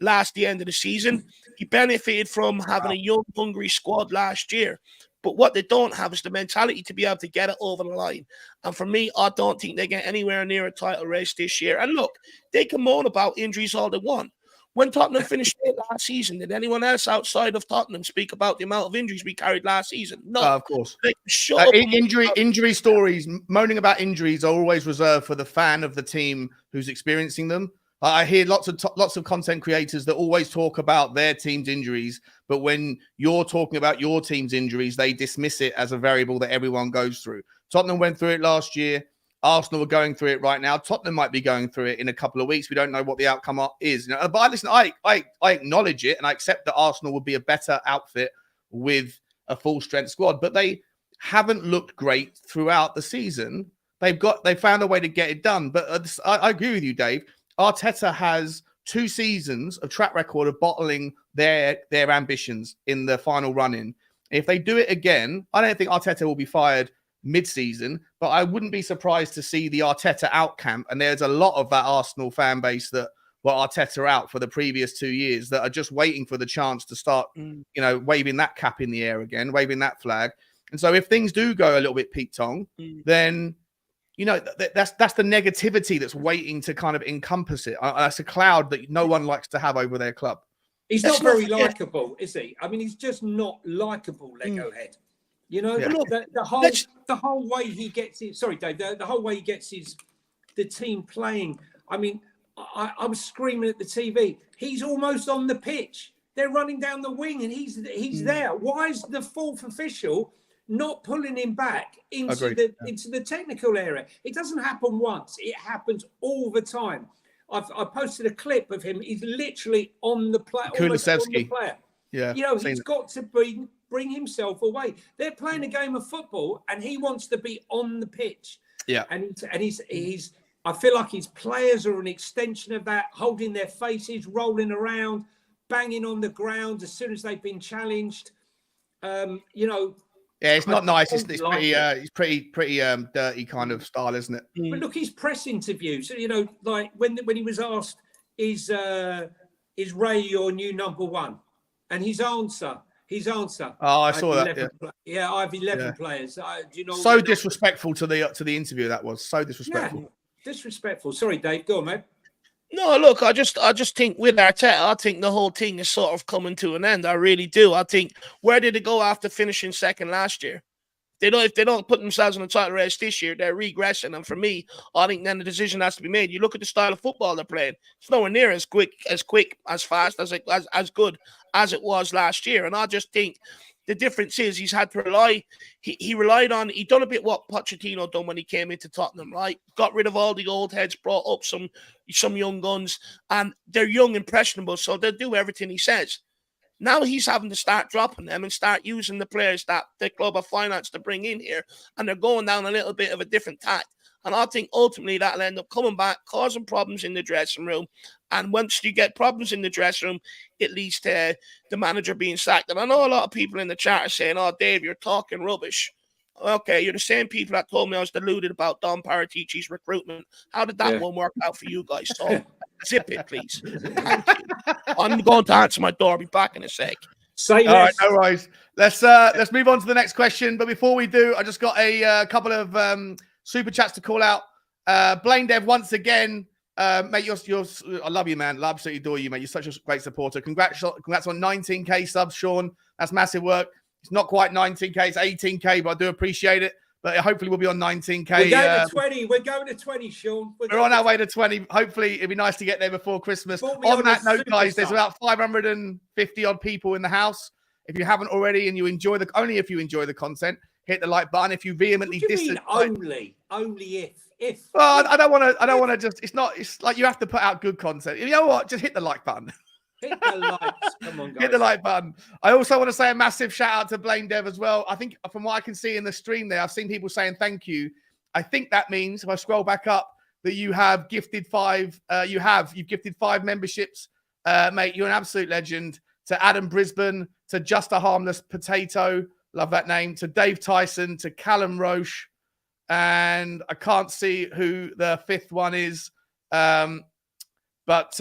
last the end of the season. He benefited from having a young, hungry squad last year. But what they don't have is the mentality to be able to get it over the line. And for me, I don't think they get anywhere near a title race this year. And look, they can moan about injuries all they want. When Tottenham finished it last season, did anyone else outside of Tottenham speak about the amount of injuries we carried last season? No, of course. Shut up. Injury stories, moaning about injuries are always reserved for the fan of the team who's experiencing them. I hear lots of content creators that always talk about their team's injuries, but when you're talking about your team's injuries, they dismiss it as a variable that everyone goes through. Tottenham went through it last year. Arsenal are going through it right now. Tottenham might be going through it in a couple of weeks. We don't know what the outcome is. But listen, I acknowledge it and I accept that Arsenal would be a better outfit with a full-strength squad, but they haven't looked great throughout the season. They found a way to get it done. But I agree with you, Dave. Arteta has 2 seasons of track record of bottling their ambitions in the final run-in. If they do it again, I don't think Arteta will be fired mid-season, but I wouldn't be surprised to see the Arteta out camp. And there's a lot of that Arsenal fan base that were Arteta out for the previous 2 years that are just waiting for the chance to start, waving that cap in the air again, waving that flag. And so if things do go a little bit Pete-tong, then that's the negativity that's waiting to kind of encompass it. That's a cloud that no one likes to have over their club. He's not very likable, is he? I mean, he's just not likable, Lego head. The whole way he gets it. Sorry, Dave. The whole way he gets the team playing. I mean, I was screaming at the TV. He's almost on the pitch. They're running down the wing, and he's there. Why is the 4th official not pulling him back into the technical area? It doesn't happen once. It happens all the time. I posted a clip of him. He's literally on the player. Kulusevski. Yeah. He's got to bring himself away. They're playing a game of football, and he wants to be on the pitch. Yeah. And he's. I feel like his players are an extension of that, holding their faces, rolling around, banging on the ground as soon as they've been challenged. Yeah, it's not nice. It's pretty dirty kind of style, isn't it? But look, his press interviews. Like when he was asked, "Is Ray your new number 1?" and his answer. Oh, I saw that. Yeah, I have 11 players. So disrespectful to the interview. That was so disrespectful. Yeah, disrespectful. Sorry, Dave. Go on, mate. No, look, I just think with Arteta, I think the whole thing is sort of coming to an end. I really do. I think where did it go after finishing second last year? If they don't put themselves in the title race this year, they're regressing. And for me, I think then the decision has to be made. You look at the style of football they're playing; it's nowhere near as quick, as fast, as good as it was last year. And I just think The difference is he's had to rely. He relied on. He done a bit what Pochettino done when he came into Tottenham, right? Got rid of all the old heads, brought up some young guns, and they're young, impressionable, so they'll do everything he says. Now he's having to start dropping them and start using the players that the club have financed to bring in here, and they're going down a little bit of a different tack. And I think ultimately that'll end up coming back, causing problems in the dressing room. And once you get problems in the dressing room, it leads to the manager being sacked. And I know a lot of people in the chat are saying, "Oh, Dave, you're talking rubbish." Okay, you're the same people that told me I was deluded about Don Paratici's recruitment. How did that one work out for you guys? So zip it, please. Thank you. I'm going to answer my door. I'll be back in a sec. All right, no worries. Let's move on to the next question. But before we do, I just got a couple of super chats to call out. Blaine Dev, once again, mate, I love you, man. I absolutely adore you, mate. You're such a great supporter. Congrats on 19k subs, Sean. That's massive work. It's not quite 19k, it's 18k, but I do appreciate it. But hopefully we'll be on 19k. We're going to 20. We're going to 20, Sean. We're on our way to 20. Hopefully it'd be nice to get there before Christmas. On that note, guys, there's about 550 odd people in the house. If you haven't already and you enjoy only if you enjoy the content, hit the like button. If you vehemently only if. Well, I don't want to just, it's like you have to put out good content. You know what? Just hit the like button. Hit the likes. Come on, guys. Hit the like button. I also want to say a massive shout out to Blaine Dev as well. I think from what I can see in the stream there, I've seen people saying thank you. I think that means, if I scroll back up, that you have gifted you've gifted 5 memberships. Mate, you're an absolute legend. To Adam Brisbane, to Just a Harmless Potato, love that name, to Dave Tyson, to Callum Roche, and I can't see who the 5th one is. But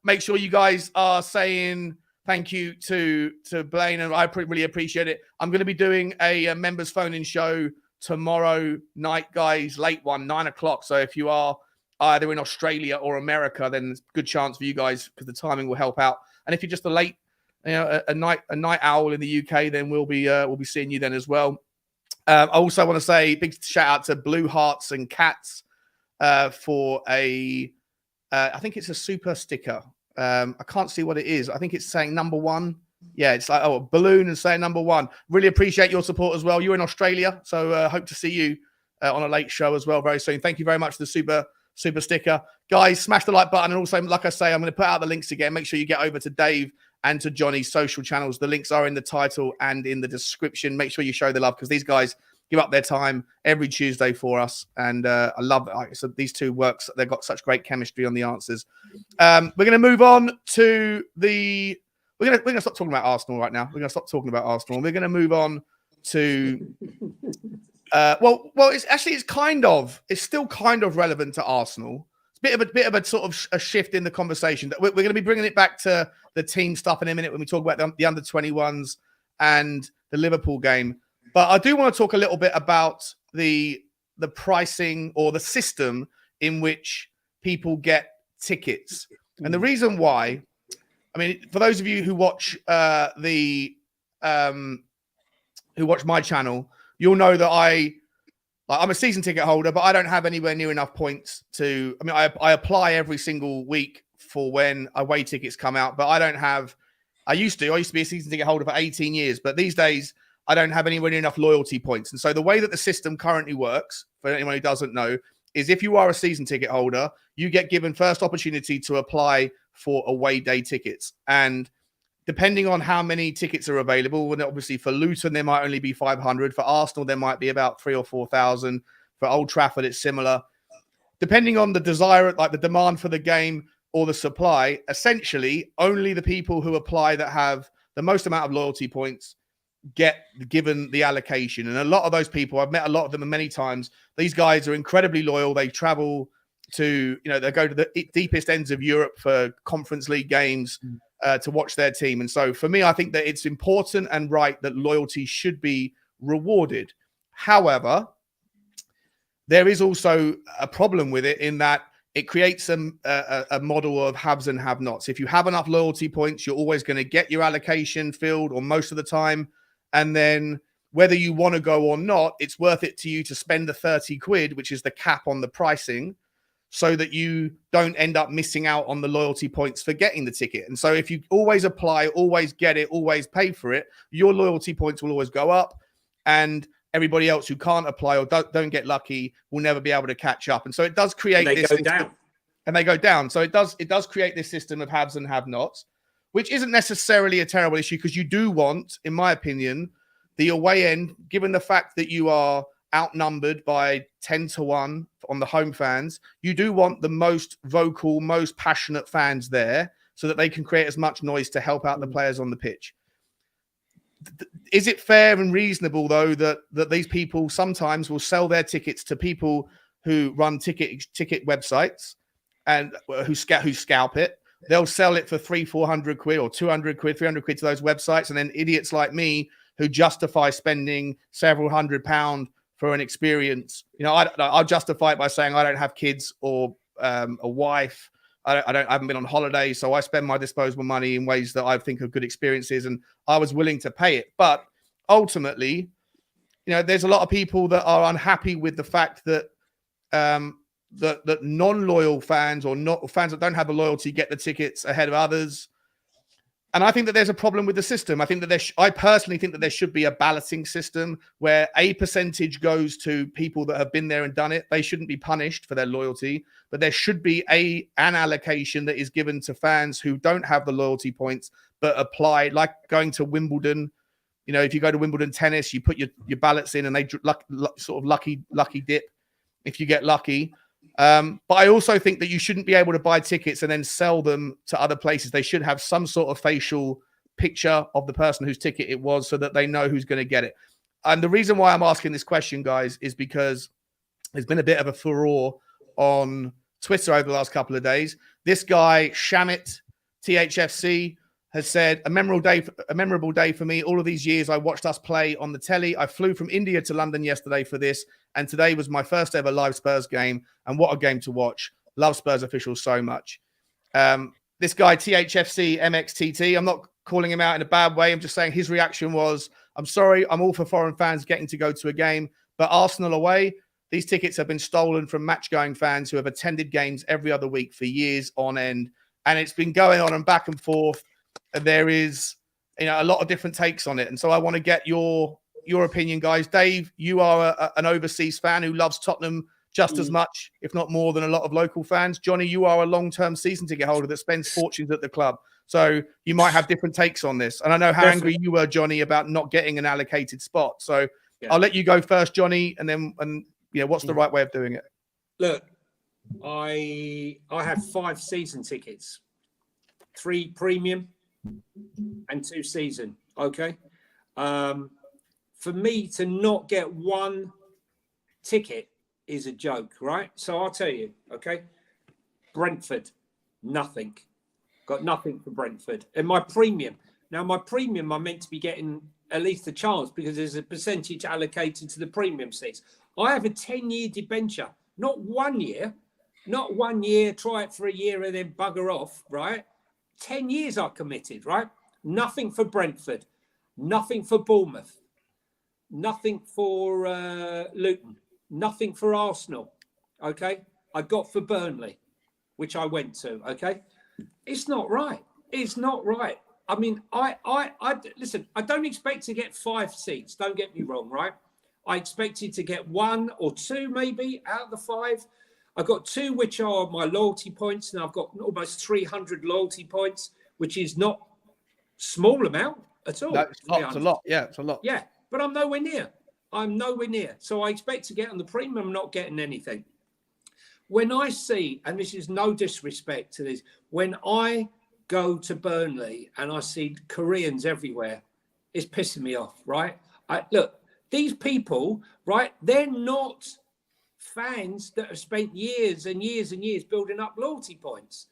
make sure you guys are saying thank you to Blaine, and I really appreciate it. I'm going to be doing a members phone-in show tomorrow night, guys, late one, 9 o'clock. So if you are either in Australia or America, then there's a good chance for you guys because the timing will help out. And if you're just a night owl in the UK, then we'll be seeing you then as well. I also want to say big shout out to Blue Hearts and Cats for I think it's a super sticker. I can't see what it is. I think it's saying number 1. Yeah, it's like a balloon and saying number 1. Really appreciate your support as well. You're in Australia, so hope to see you on a late show as well very soon. Thank you very much for the super sticker. Guys, smash the like button. And also, like I say, I'm going to put out the links again. Make sure you get over to Dave and to Johnny's social channels. The links are in the title and in the description. Make sure you show the love because these guys give up their time every Tuesday for us. And I love it. So these two works. They've got such great chemistry on the answers. We're going to move on to We're going to stop talking about Arsenal right now. We're going to stop talking about Arsenal. We're going to move on to... it's still kind of relevant to Arsenal. It's a bit of a sort of a shift in the conversation. We're going to be bringing it back to the team stuff in a minute when we talk about the under-21s and the Liverpool game. But I do want to talk a little bit about the pricing or the system in which people get tickets. And the reason why, I mean, for those of you who watch who watch my channel, you'll know that I'm a season ticket holder, but I don't have anywhere near enough points to. I mean, I apply every single week for when away tickets come out, but I don't have. I used to be a season ticket holder for 18 years, but these days I don't have anywhere near enough loyalty points. And so the way that the system currently works, for anyone who doesn't know, is if you are a season ticket holder, you get given first opportunity to apply for away day tickets. And depending on how many tickets are available, and obviously for Luton, there might only be 500. For Arsenal, there might be about 3,000 or 4,000. For Old Trafford, it's similar. Depending on the desire, like the demand for the game or the supply, essentially, only the people who apply that have the most amount of loyalty points get given the allocation. And a lot of those people, I've met a lot of them many times. These guys are incredibly loyal. They travel to, they go to the deepest ends of Europe for Conference League games to watch their team. And so for me, I think that it's important and right that loyalty should be rewarded. However, there is also a problem with it in that it creates a model of haves and have-nots. If you have enough loyalty points, you're always going to get your allocation filled, or most of the time. And then whether you want to go or not, it's worth it to you to spend the 30 quid, which is the cap on the pricing, so that you don't end up missing out on the loyalty points for getting the ticket. And so if you always apply, always get it, always pay for it, your loyalty points will always go up, and everybody else who can't apply or don't get lucky will never be able to catch up. And so it does create they this go down. And they go down. So it does create this system of haves and have-nots, which isn't necessarily a terrible issue, because you do want, in my opinion, the away end, given the fact that you are outnumbered by 10-1 on the home fans, you do want the most vocal, most passionate fans there so that they can create as much noise to help out the players on the pitch. Is it fair and reasonable, though, that these people sometimes will sell their tickets to people who run ticket websites and who scalp it? They'll sell it for 300-400 quid or 200 quid, 300 quid to those websites, and then idiots like me who justify spending several £100 for an experience. You know, I'll justify it by saying I don't have kids or a wife. I haven't been on holiday, so I spend my disposable money in ways that I think are good experiences, and I was willing to pay it. But ultimately, you know, there's a lot of people that are unhappy with the fact that that non-loyal fans or not fans that don't have the loyalty get the tickets ahead of others. And I think that there's a problem with the system. I think that I personally think that there should be a balancing system where a percentage goes to people that have been there and done it. They shouldn't be punished for their loyalty, but there should be an allocation that is given to fans who don't have the loyalty points but apply, like going to Wimbledon. You know, if you go to Wimbledon tennis, you put your ballots in and they sort of lucky dip if you get lucky. But I also think that you shouldn't be able to buy tickets and then sell them to other places. They should have some sort of facial picture of the person whose ticket it was so that they know who's going to get it. And the reason why I'm asking this question, guys, is because there's been a bit of a furore on Twitter over the last couple of days. This guy, Shamit, THFC, has said, a memorable day for me. All of these years I watched us play on the telly. I flew from India to London yesterday for this, and today was my first ever live Spurs game, and what a game to watch. Love Spurs officials so much. This guy, THFC MXTT, I'm not calling him out in a bad way. I'm just saying his reaction was, I'm sorry, I'm all for foreign fans getting to go to a game, but Arsenal away, these tickets have been stolen from match-going fans who have attended games every other week for years on end, and it's been going on and back and forth. And there is, you know, a lot of different takes on it. And so I want to get your opinion, guys. Dave, you are an overseas fan who loves Tottenham just as much, if not more, than a lot of local fans. Johnny, you are a long-term season ticket holder that spends fortunes at the club. So you might have different takes on this. And I know how angry you were, Johnny, about not getting an allocated spot. So I'll let you go first, Johnny, and you know, what's the right way of doing it? Look, I have 5 season tickets, 3 premium and 2 season. Okay. For me to not get 1 ticket is a joke, right? So I'll tell you, okay. Brentford, nothing. Got nothing for Brentford. And my premium. Now, my premium, I'm meant to be getting at least a chance because there's a percentage allocated to the premium seats. I have a 10-year debenture, not 1 year, try it for a year and then bugger off, right? 10 years I committed, right? Nothing for Brentford, nothing for Bournemouth, nothing for Luton, nothing for Arsenal, okay? I got for Burnley, which I went to, okay? It's not right. It's not right. I mean, I listen, I don't expect to get 5 seats, don't get me wrong, right? I expected to get 1 or 2 maybe out of the 5. I've got 2 which are my loyalty points, and I've got almost 300 loyalty points, which is not small amount at all. No, it's a lot. Yeah, it's a lot. Yeah, but I'm nowhere near. So I expect to get on the premium, I'm not getting anything. When I see, and this is no disrespect to this, when I go to Burnley and I see Koreans everywhere, it's pissing me off, right? Look, these people, right, they're not fans that have spent years and years and years building up loyalty points.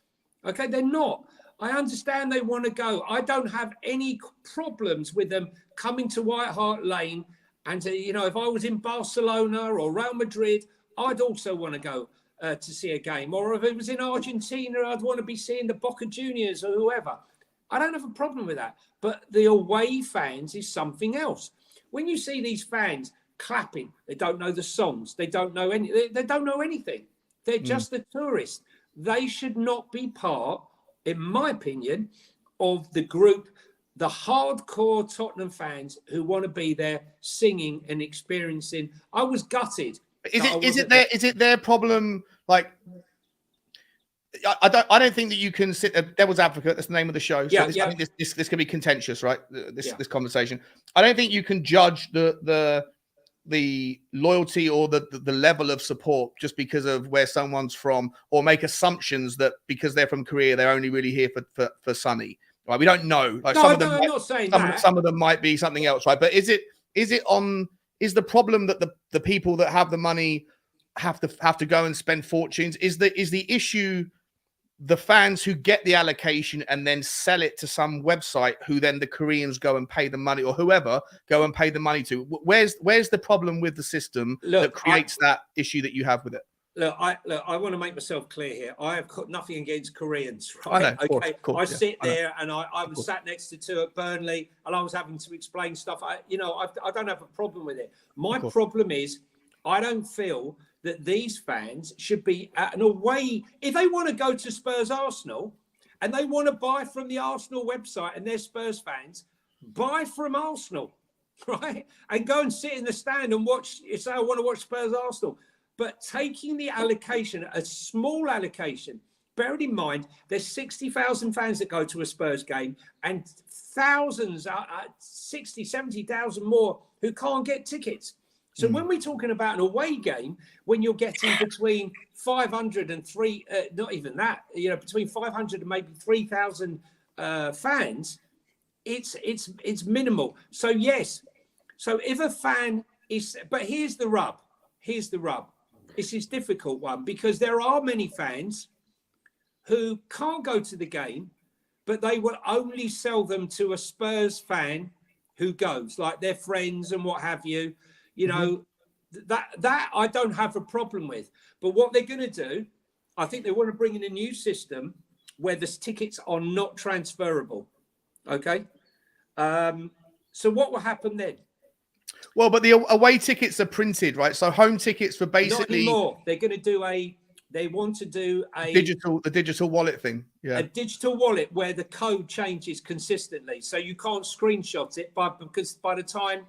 Okay, they're not. I understand they want to go. I don't have any problems with them coming to White Hart Lane. And, you know, if I was in Barcelona or Real Madrid, I'd also want to go to see a game. Or if it was in Argentina, I'd want to be seeing the Boca Juniors or whoever. I don't have a problem with that. But the away fans is something else. When you see these fans clapping, they don't know the songs, they don't know anything. They're just a tourist. They should not be part, in my opinion, of the group, the hardcore Tottenham fans who want to be there singing and experiencing. I was gutted. Is it their problem? Like, I don't think that you can sit a devil's advocate. That's the name of the show. So I think this can be contentious, right? This conversation. I don't think you can judge the loyalty or the level of support just because of where someone's from, or make assumptions that because they're from Korea, they're only really here for Sunny. Right? We don't know. Like I'm not saying that. Some of them might be something else, right? But is the problem that the people that have the money have to go and spend fortunes? Is the issue the fans who get the allocation and then sell it to some website who then the Koreans go and pay the money, or whoever go and pay the money to? Where's the problem with the system that creates that issue that you have with it? I want to make myself clear here. I have got nothing against Koreans, right? I know, of course, I sit there and I was sat next to two at Burnley, and I was having to explain stuff. I don't have a problem with it. My problem is I don't feel that these fans should be at an away. If they want to go to Spurs Arsenal and they want to buy from the Arsenal website and they're Spurs fans, buy from Arsenal, right? And go and sit in the stand and watch. Say, I want to watch Spurs Arsenal. But taking the allocation, a small allocation, bearing in mind there's 60,000 fans that go to a Spurs game and thousands, 60, 70,000 more who can't get tickets. So when we're talking about an away game, when you're getting between 500 and not even that, between 500 and maybe 3,000 fans, it's minimal. So yes, so if a fan is, but here's the rub. This is a difficult one because there are many fans who can't go to the game, but they will only sell them to a Spurs fan who goes, like their friends and what have you. That I don't have a problem with. But what they're going to do, I think they want to bring in a new system where the tickets are not transferable. Okay. So what will happen then? Well, but the away tickets are printed, right? So home tickets for basically not anymore. They're going to do they want to do the digital wallet thing. Yeah. A digital wallet where the code changes consistently. So you can't screenshot it because by the time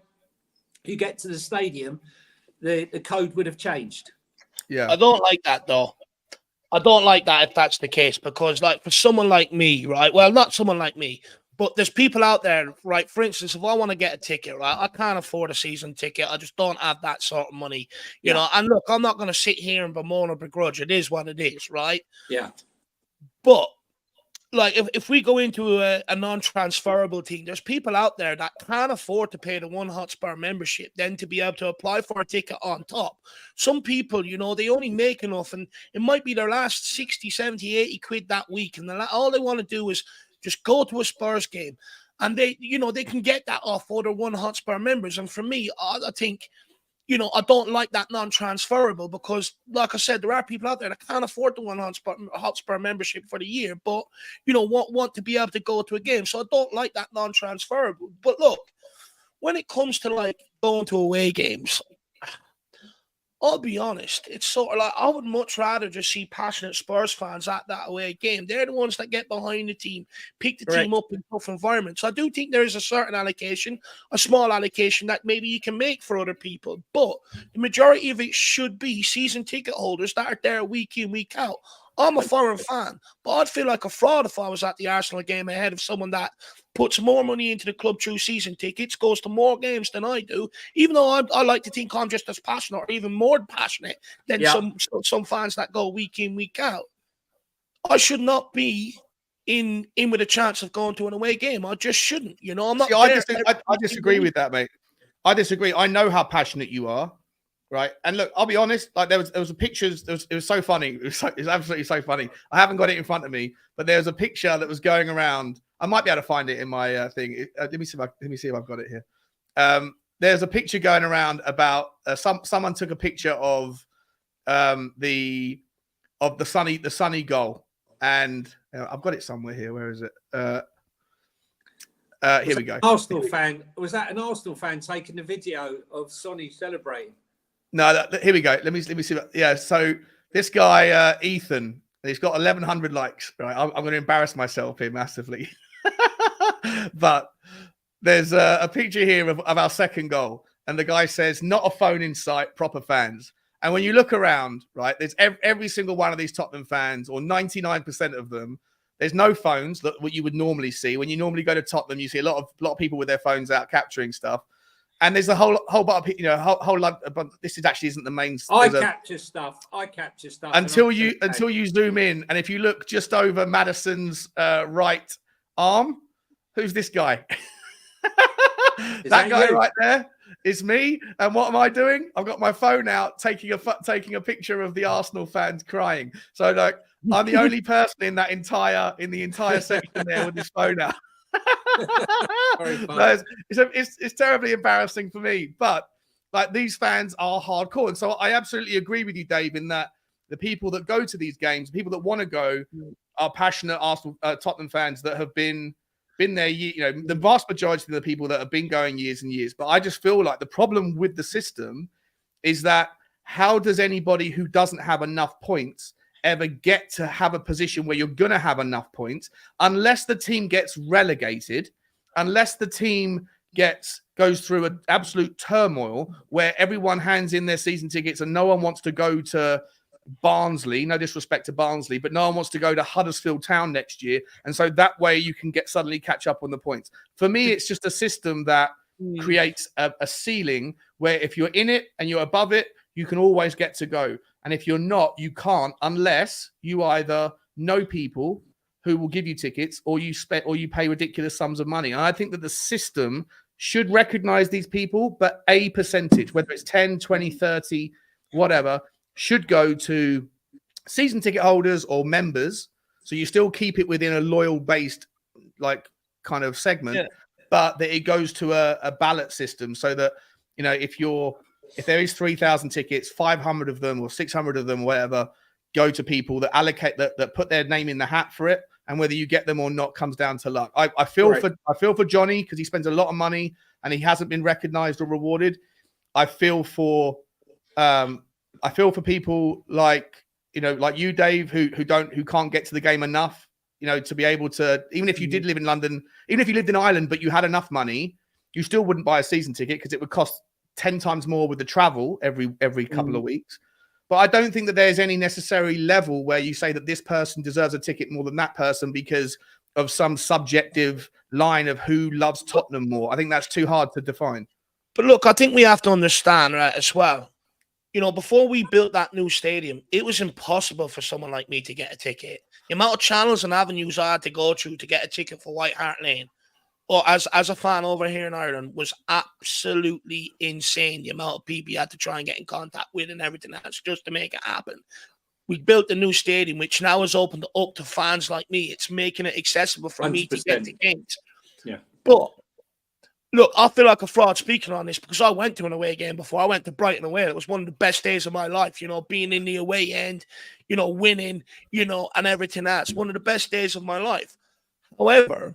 you get to the stadium, the code would have changed. Yeah. I don't like that though. I don't like that if that's the case, because like for someone like me, right? Well, not someone like me, but there's people out there, right? For instance, if I want to get a ticket, right, I can't afford a season ticket. I just don't have that sort of money, you know. And look, I'm not going to sit here and bemoan or begrudge. It is what it is, right? Yeah. But like, if we go into a non-transferable team, there's people out there that can't afford to pay the One Hotspur membership, then to be able to apply for a ticket on top. Some people, they only make enough, and it might be their last 60, 70, 80 quid that week, and all they want to do is just go to a Spurs game, and they can get that off other One Hotspur members. And for me, I think, I don't like that non-transferable because, like I said, there are people out there that can't afford the One Hotspur membership for the year, but, want to be able to go to a game. So I don't like that non-transferable. But look, when it comes to, like, going to away games, I'll be honest, it's sort of like I would much rather just see passionate Spurs fans at that away game. They're the ones that get behind the team, pick the team up in tough environments. I do think there is a certain allocation, a small allocation that maybe you can make for other people, but the majority of it should be season ticket holders that are there week in, week out. I'm a foreign fan, but I'd feel like a fraud if I was at the Arsenal game ahead of someone that puts more money into the club through season tickets, goes to more games than I do, even though I like to think I'm just as passionate or even more passionate than some fans that go week in, week out. I should not be in with a chance of going to an away game. I just shouldn't. I'm not. I disagree with that, mate. I disagree. I know how passionate you are. Right. And look, I'll be honest, like there was a pictures. It was so funny. It was absolutely so funny. I haven't got it in front of me, but there was a picture that was going around. I might be able to find it in my thing. Let me see if I've got it here. There's a picture going around about someone took a picture of the sunny goal, and I've got it somewhere here. Where is it? Here we go. Arsenal fan. Was that an Arsenal fan taking the video of Sonny celebrating? No, here we go. Let me see. Yeah, so this guy, Ethan, he's got 1,100 likes. Right, I'm going to embarrass myself here massively. But there's a picture here of our second goal. And the guy says, not a phone in sight, proper fans. And when you look around, right, there's every single one of these Tottenham fans, or 99% of them, there's no phones, that what you would normally see. When you normally go to Tottenham, you see a lot of people with their phones out capturing stuff. And there's a whole bunch of, whole lot. But this isn't the main. I capture stuff Until you zoom in, and if you look just over Maddison's right arm, who's this guy? that guy you? Right there is me. And what am I doing? I've got my phone out, taking a picture of the Arsenal fans crying. So like, I'm the only person in the entire section there with his phone out. No, it's terribly embarrassing for me, but like, these fans are hardcore. And so I absolutely agree with you, Dave, in that the people that go to these games, people that want to go, are passionate Arsenal, Tottenham fans that have been there. The vast majority of the people that have been going years and years. But I just feel like the problem with the system is that how does anybody who doesn't have enough points ever get to have a position where you're going to have enough points, unless the team gets relegated, unless the team goes through an absolute turmoil where everyone hands in their season tickets and no one wants to go to Barnsley, no disrespect to Barnsley, but no one wants to go to Huddersfield Town next year. And so that way you can suddenly catch up on the points. For me, it's just a system that creates a ceiling where if you're in it and you're above it, you can always get to go. And if you're not, you can't, unless you either know people who will give you tickets, or you pay ridiculous sums of money. And I think that the system should recognize these people, but a percentage, whether it's 10, 20, 30, whatever, should go to season ticket holders or members. So you still keep it within a loyal based kind of segment, but that it goes to a ballot system, so that, if there is 3,000 tickets, 500 of them or 600 of them, whatever, go to people that allocate that put their name in the hat for it, and whether you get them or not comes down to luck. I feel for Johnny, because he spends a lot of money and he hasn't been recognized or rewarded. I feel for people like you, Dave, who can't get to the game enough, to be able to, even if you did live in London, even if you lived in Ireland, but you had enough money, you still wouldn't buy a season ticket because it would cost 10 times more with the travel every couple of weeks. But I don't think that there's any necessary level where you say that this person deserves a ticket more than that person because of some subjective line of who loves Tottenham more. I think that's too hard to define. But look, I think we have to understand, right, as well, before we built that new stadium, it was impossible for someone like me to get a ticket. The amount of channels and avenues I had to go through to get a ticket for White Hart Lane, or as a fan over here in Ireland, was absolutely insane. The amount of people you had to try and get in contact with and everything else just to make it happen. We built a new stadium, which now is opened up to fans like me. It's making it accessible for 100%. Me to get to games. Yeah. But look, I feel like a fraud speaking on this because I went to an away game before. I went to Brighton away. It was one of the best days of my life, being in the away end, winning, and everything else. One of the best days of my life. However,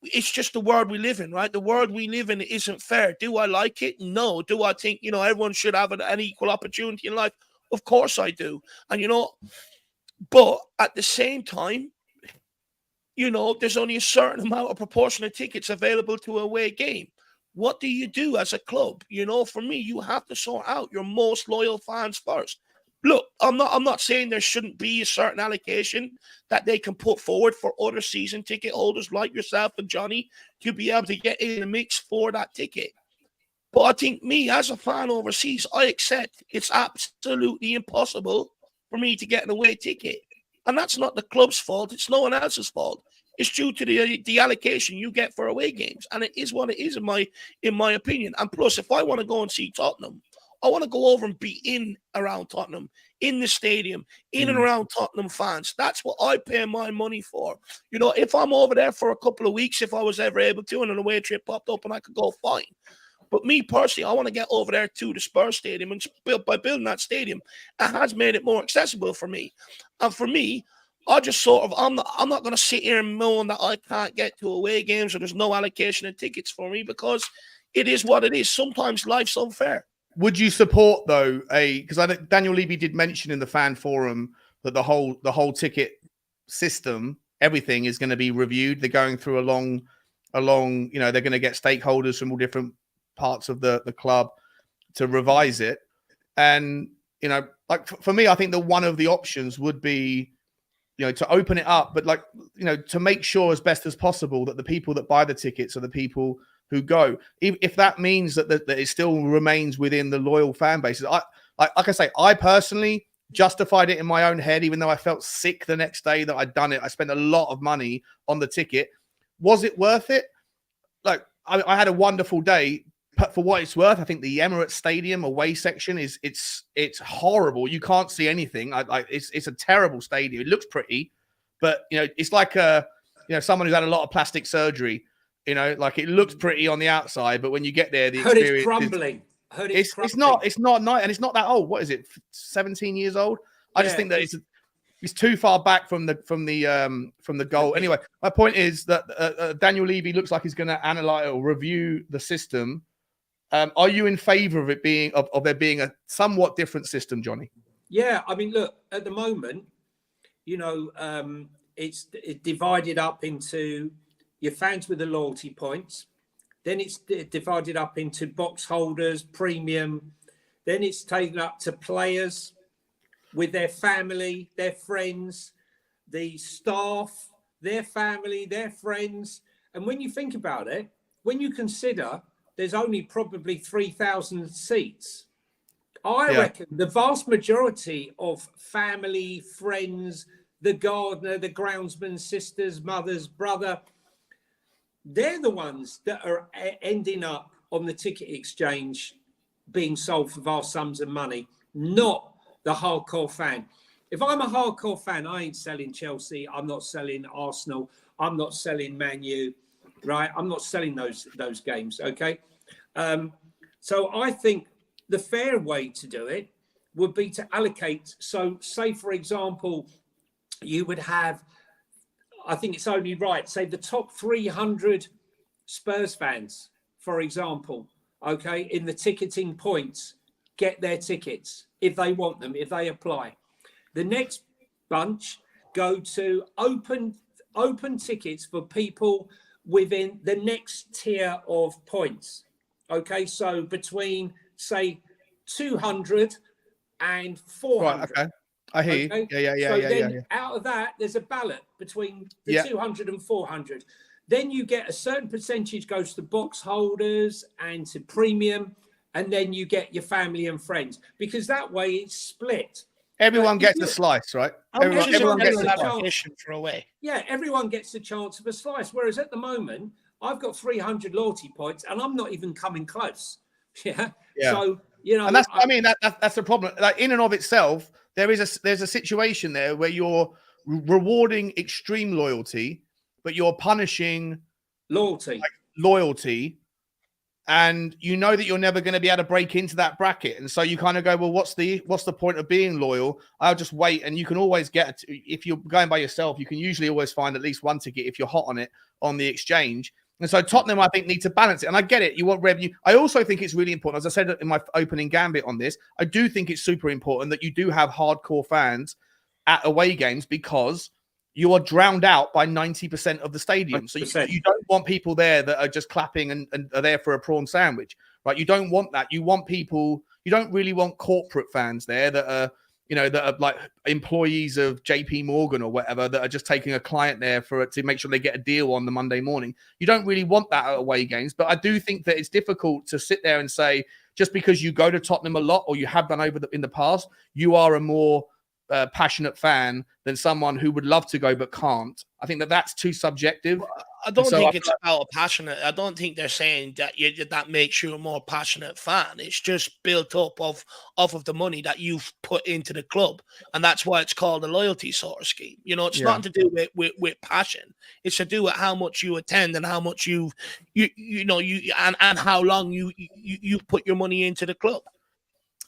it's just the world we live in, right? The world we live in isn't fair. Do I like it? No. Do I think, everyone should have an equal opportunity in life? Of course I do. And, but at the same time, there's only a certain amount of proportion of tickets available to a away game. What do you do as a club? For me, you have to sort out your most loyal fans first. Look, I'm not saying there shouldn't be a certain allocation that they can put forward for other season ticket holders like yourself and Johnny to be able to get in the mix for that ticket. But I think me, as a fan overseas, I accept it's absolutely impossible for me to get an away ticket. And that's not the club's fault. It's no one else's fault. It's due to the allocation you get for away games. And it is what it is, in my opinion. And plus, if I want to go and see Tottenham, I want to go over and be in around Tottenham, in the stadium, in and around Tottenham fans. That's what I pay my money for. If I'm over there for a couple of weeks, if I was ever able to, and an away trip popped up and I could go, fine. But me personally, I want to get over there to the Spurs stadium, and by building that stadium, it has made it more accessible for me. And for me, I just I'm not going to sit here and moan that I can't get to away games or there's no allocation of tickets for me, because it is what it is. Sometimes life's unfair. would you support though because I think Daniel Levy did mention in the fan forum that the whole ticket system, everything is going to be reviewed. They're going through a long, they're going to get stakeholders from all different parts of the club to revise it. And, like for me, I think that one of the options would be, to open it up, but like, to make sure as best as possible that the people that buy the tickets are the people who go. If that means that it still remains within the loyal fan bases. Like I say, I personally justified it in my own head, even though I felt sick the next day that I'd done it. I spent a lot of money on the ticket. Was it worth it? Like I had a wonderful day. But for what it's worth, I think the Emirates Stadium away section it's horrible. You can't see anything. It's a terrible stadium. It looks pretty, but it's like someone who's had a lot of plastic surgery. Like it looks pretty on the outside, but when you get there, the experience it's crumbling. It's not nice, and it's not that old. What is it? 17 years old. I just think that it's too far back from the goal. Anyway, my point is that Daniel Levy looks like he's going to analyze or review the system. Are you in favour of it being of there being a somewhat different system, Johnny? Yeah, I mean, look, at the moment, it's divided up into your fans with the loyalty points. Then it's divided up into box holders, premium. Then it's taken up to players with their family, their friends, the staff, their family, their friends. And when you think about it, when you consider there's only probably 3,000 seats, I reckon the vast majority of family, friends, the gardener, the groundsman, sisters, mothers, brother, they're the ones that are ending up on the ticket exchange being sold for vast sums of money, not the hardcore fan. If I'm a hardcore fan, I ain't selling Chelsea. I'm not selling Arsenal. I'm not selling Man U, right? I'm not selling those games, okay? So I think the fair way to do it would be to allocate. So say, for example, you would have, I think it's only right, say the top 300 Spurs fans, for example, okay, in the ticketing points, get their tickets if they want them, if they apply. The next bunch go to open tickets for people within the next tier of points. Okay, so between, say, 200 and 400. Right, okay. I hear you. Yeah. So then out of that, there's a ballot between the 200 and 400. Then you get a certain percentage goes to box holders and to premium, and then you get your family and friends, because that way it's split. Everyone gets a slice, right? Everyone gets a chance for away. Yeah, everyone gets a chance of a slice. Whereas at the moment, I've got 300 loyalty points, and I'm not even coming close. Yeah. So and that's the problem. Like in and of itself, there's a situation there where you're rewarding extreme loyalty, but you're punishing loyalty. And you know that you're never going to be able to break into that bracket. And so you kind of go, well, what's the point of being loyal? I'll just wait. And you can always get, if you're going by yourself, you can usually always find at least one ticket if you're hot on it on the exchange. And so Tottenham, I think, need to balance it. And I get it. You want revenue. I also think it's really important, as I said in my opening gambit on this, I do think it's super important that you do have hardcore fans at away games, because you are drowned out by 90% of the stadium. 100%. So you don't want people there that are just clapping and are there for a prawn sandwich, right? You don't want that. You want people, you don't really want corporate fans there that are, that are like employees of JP Morgan or whatever, that are just taking a client there to make sure they get a deal on the Monday morning. You don't really want that at away games. But I do think that it's difficult to sit there and say, just because you go to Tottenham a lot, or you have done in the past, you are a more passionate fan than someone who would love to go but can't. I think that's too subjective. I don't think it's about a passionate. I don't think they're saying that that makes you a more passionate fan. It's just built up off of the money that you've put into the club, and that's why it's called a loyalty sort of scheme. It's nothing to do with passion. It's to do with how much you attend and how much and how long you put your money into the club.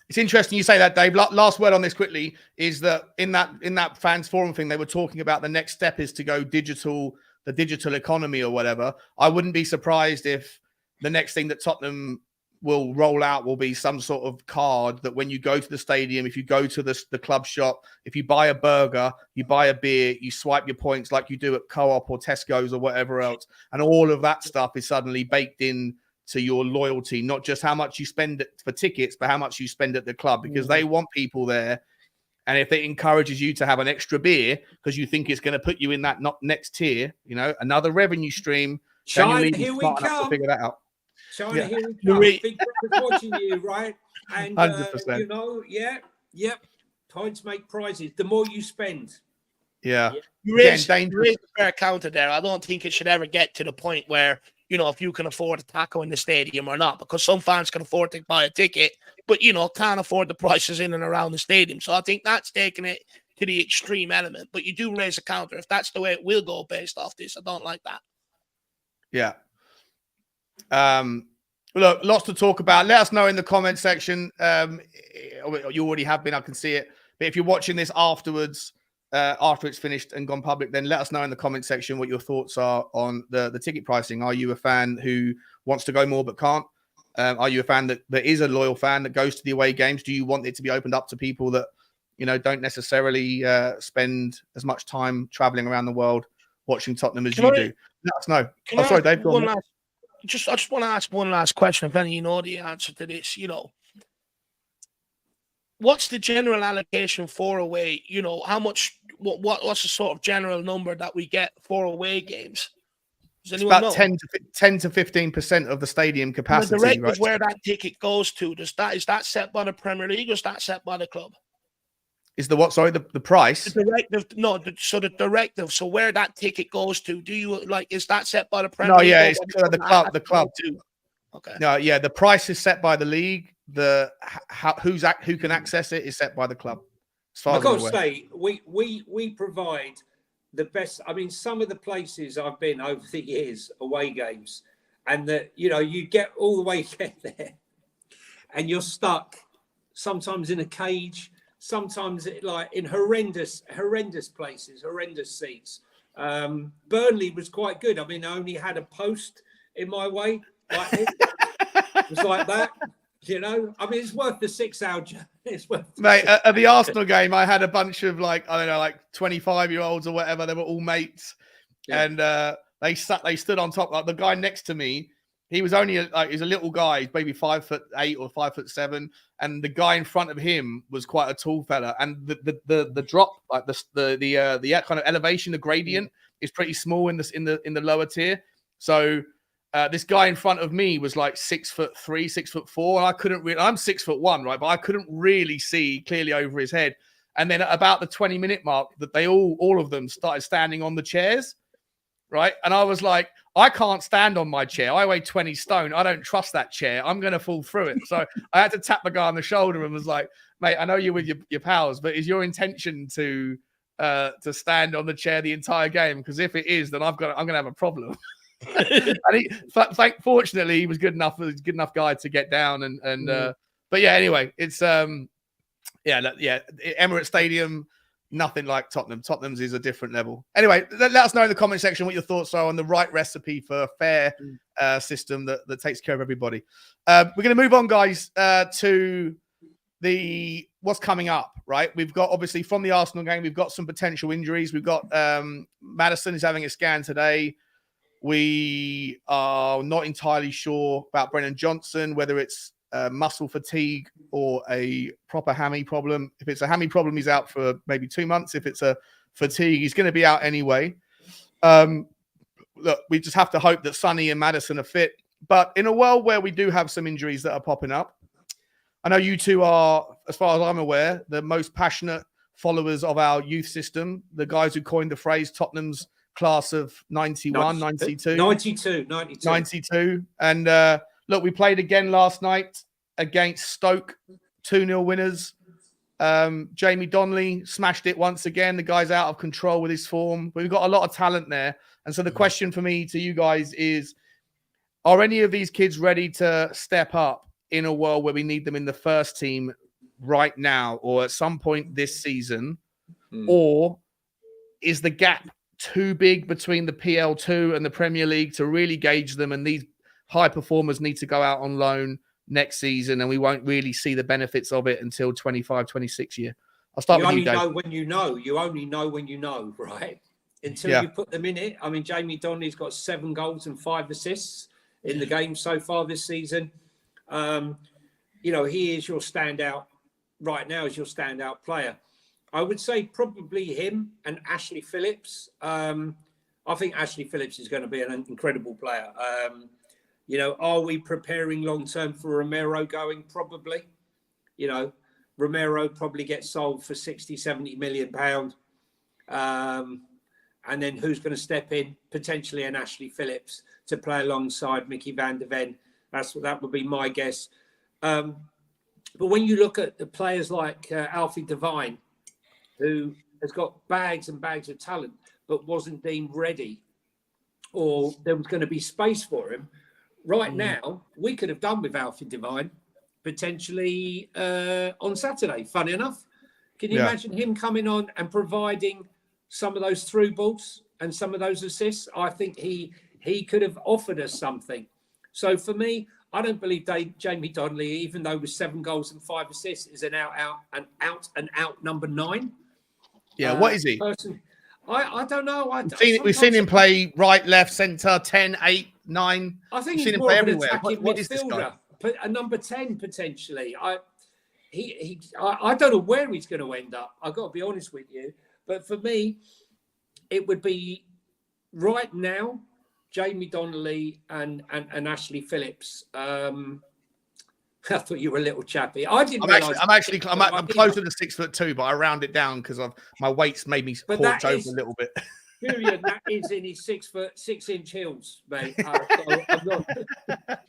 It's interesting you say that, Dave. Last word on this quickly is that in that fans forum thing, they were talking about the next step is to go digital, the digital economy or whatever. I wouldn't be surprised if the next thing that Tottenham will roll out will be some sort of card that when you go to the stadium, if you go to the club shop, if you buy a burger, you buy a beer, you swipe your points like you do at Co-op or Tesco's or whatever else. And all of that stuff is suddenly baked in to your loyalty, not just how much you spend for tickets, but how much you spend at the club, because they want people there. And if it encourages you to have an extra beer because you think it's going to put you in that next tier, you know, another revenue stream. China, here we come. To figure that out. China, here we come. Big Brother's watching you, right? And 100%. you know, points make prizes. The more you spend. Yeah. You raise a fair counter there. I don't think it should ever get to the point where, you know, if you can afford a taco in the stadium or not, because some fans can afford to buy a ticket, but, you know, can't afford the prices in and around the stadium. So I think that's taking it to the extreme element. But you do raise a counter. If that's the way it will go based off this, I don't like that. Yeah. Look, lots to talk about. Let us know in the comment section. You already have been, I can see it. But if you're watching this afterwards, after it's finished and gone public, then let us know in the comment section what your thoughts are on the ticket pricing. Are you a fan who wants to go more but can't? Are you a fan that is a loyal fan that goes to the away games? Do you want it to be opened up to people that, you know, don't necessarily spend as much time traveling around the world watching Tottenham as you do? Let us know. Oh, sorry, Dave. Go on. I just want to ask one last question. If any of you know the answer to this, you know, what's the general allocation for away? You know, how much? What's the sort of general number that we get for away games? Does anyone know? 10 to 15% of the stadium capacity. The directive right? Where that ticket goes to, is that set by the Premier League or is that set by the club? Is the what? Sorry, the price? The directive, no. The directive. So where that ticket goes to, do you like? Is that set by the Premier League? No, yeah, it's the club. The club too. Okay. No, yeah, the price is set by the league. Who can access it is set by the club. As far I've got to say, we provide the best. I mean, some of the places I've been over the years, away games, and that, you know, you get all the way there, and you're stuck sometimes in a cage. Sometimes like in horrendous places, horrendous seats. Burnley was quite good. I mean, I only had a post in my way. Like it was like that, you know. I mean, it's worth the 6-hour journey. It's worth. Mate, at the Arsenal game, I had a bunch of like 25-year-olds or whatever. They were all mates, and they stood on top. Like the guy next to me, he was only he's a little guy, maybe 5'8" or 5'7", and the guy in front of him was quite a tall fella. And the drop, like the kind of elevation, the gradient is pretty small in the lower tier. So this guy in front of me was like 6'3", 6'4", and I couldn't really. I'm 6'1", right, but I couldn't really see clearly over his head. And then at about the 20-minute mark, that they all of them started standing on the chairs, right? And I was like, I can't stand on my chair. I weigh 20 stone. I don't trust that chair. I'm going to fall through it. So I had to tap the guy on the shoulder and was like, mate, I know you're with your pals, but is your intention to stand on the chair the entire game? Because if it is, then I'm going to have a problem. And fortunately, he was good enough. He was a good enough guy to get down. But yeah, anyway, it's Emirates Stadium. Nothing like Tottenham. Tottenham's is a different level. Anyway, let us know in the comment section what your thoughts are on the right recipe for a fair system that takes care of everybody. We're going to move on, guys, to what's coming up, right? We've got, obviously, from the Arsenal game, we've got some potential injuries. We've got Maddison is having a scan today. We are not entirely sure about Brennan Johnson, whether it's muscle fatigue or a proper hammy problem. If it's a hammy problem, he's out for maybe 2 months. If it's a fatigue, he's going to be out anyway. Look, we just have to hope that Sonny and Maddison are fit. But in a world where we do have some injuries that are popping up, I know you two are, as far as I'm aware, the most passionate followers of our youth system, the guys who coined the phrase Tottenham's class of 91, 92. 92. And look, we played again last night against Stoke, 2-0 winners. Jamie Donnelly smashed it once again. The guy's out of control with his form. We've got a lot of talent there. And so the question for me to you guys is, are any of these kids ready to step up in a world where we need them in the first team right now or at some point this season? Or is the gap too big between the PL2 and the Premier League to really gauge them, and these high performers need to go out on loan next season, and we won't really see the benefits of it until 25, 26 year. I'll start You with only you, Dave. know when you know. You only know when you know, right? Until you put them in it. I mean, Jamie Donnelly's got 7 goals and 5 assists in the game so far this season. He is your standout right now, is your standout player. I would say probably him and Ashley Phillips. I think Ashley Phillips is going to be an incredible player. Are we preparing long-term for Romero going? Probably. Romero probably gets sold for 60, 70 million pound. And then who's going to step in? Potentially an Ashley Phillips to play alongside Mickey van der Ven. That would be my guess. But when you look at the players like Alfie Devine, who has got bags and bags of talent, but wasn't deemed ready, or there was going to be space for him. Right now, we could have done with Alfie Devine potentially on Saturday. Funny enough, can you imagine him coming on and providing some of those through balls and some of those assists? I think he could have offered us something. So for me, I don't believe Jamie Donnelly, even though with 7 goals and 5 assists, is an out number 9. Yeah, what is he? I don't know. We've seen him play right, left, centre, 10, 8, 9. I think We've he's seen more him of an play everywhere. attacking What is this guy? midfielder, a number 10 potentially. I don't know where he's going to end up. I've got to be honest with you. But for me, it would be right now, Jamie Donnelly and Ashley Phillips. I thought you were a little chappy. I didn't. I'm closer to 6'2", but I round it down because my weight's made me haunched over a little bit. Julian, that is in his 6'6" heels, mate.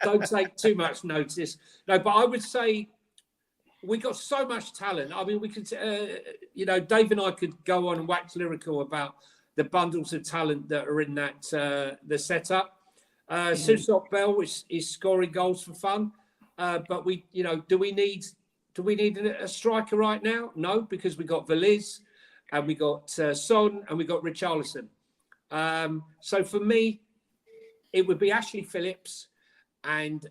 Don't take too much notice. No, but I would say we got so much talent. I mean, we could, Dave and I could go on and wax lyrical about the bundles of talent that are in that the setup. Susop Bell is scoring goals for fun. But do we need a striker right now? No, because we got Veliz and we got Son and we got Richarlison. So for me, it would be Ashley Phillips and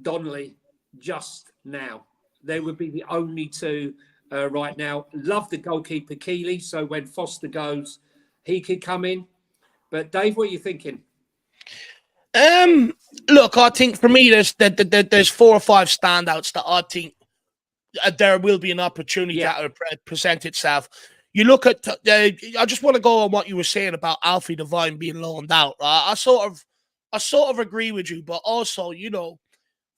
Donnelly just now. They would be the only 2 right now. Love the goalkeeper Keeley, so when Foster goes, he could come in. But Dave, what are you thinking? Look, I think for me, there's 4 or 5 standouts that I think there will be an opportunity to present itself. You look at, I just want to go on what you were saying about Alfie Devine being loaned out. Right? I sort of agree with you, but also,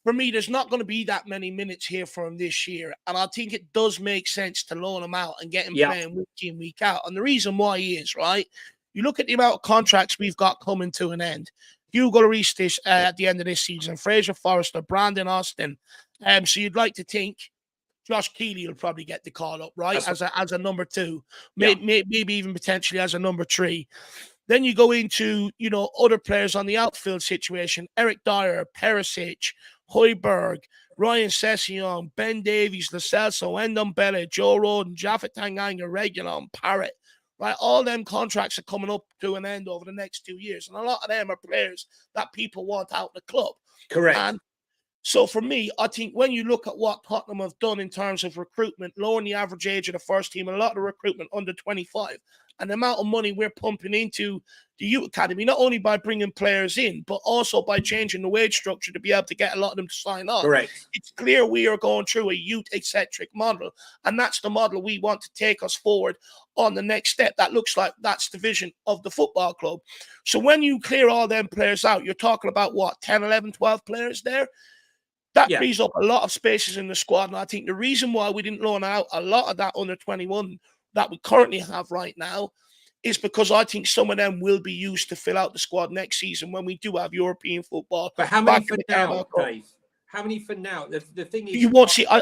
for me, there's not going to be that many minutes here for him this year, and I think it does make sense to loan him out and get him playing week in, week out. And the reason why is right. You look at the amount of contracts we've got coming to an end. Hugo Lloris at the end of this season, Fraser Forrester, Brandon Austin. So you'd like to think Josh Keeley will probably get the call up, right? As a number 2, maybe even potentially as a number 3. Then you go into, other players on the outfield situation. Eric Dyer, Perisic, Højbjerg, Ryan Sessegnon, Ben Davies, Lo Celso, Ndombele, Joe Rodon, Japhet Tanganga, Reguilon, Parrott. Right, all them contracts are coming up to an end over the next 2 years. And a lot of them are players that people want out the club. Correct. And so for me, I think when you look at what Tottenham have done in terms of recruitment, lowering the average age of the first team, a lot of recruitment under 25, and the amount of money we're pumping into the youth academy, not only by bringing players in, but also by changing the wage structure to be able to get a lot of them to sign on. Correct. It's clear we are going through a youth-eccentric model, and that's the model we want to take us forward on the next step. That looks like that's the vision of the football club. So when you clear all them players out, you're talking about, 10, 11, 12 players there? That frees up a lot of spaces in the squad, and I think the reason why we didn't loan out a lot of that under 21 that we currently have right now is because I think some of them will be used to fill out the squad next season when we do have European football. But how many for now, Dave? How many for now? The thing is, you won't see. I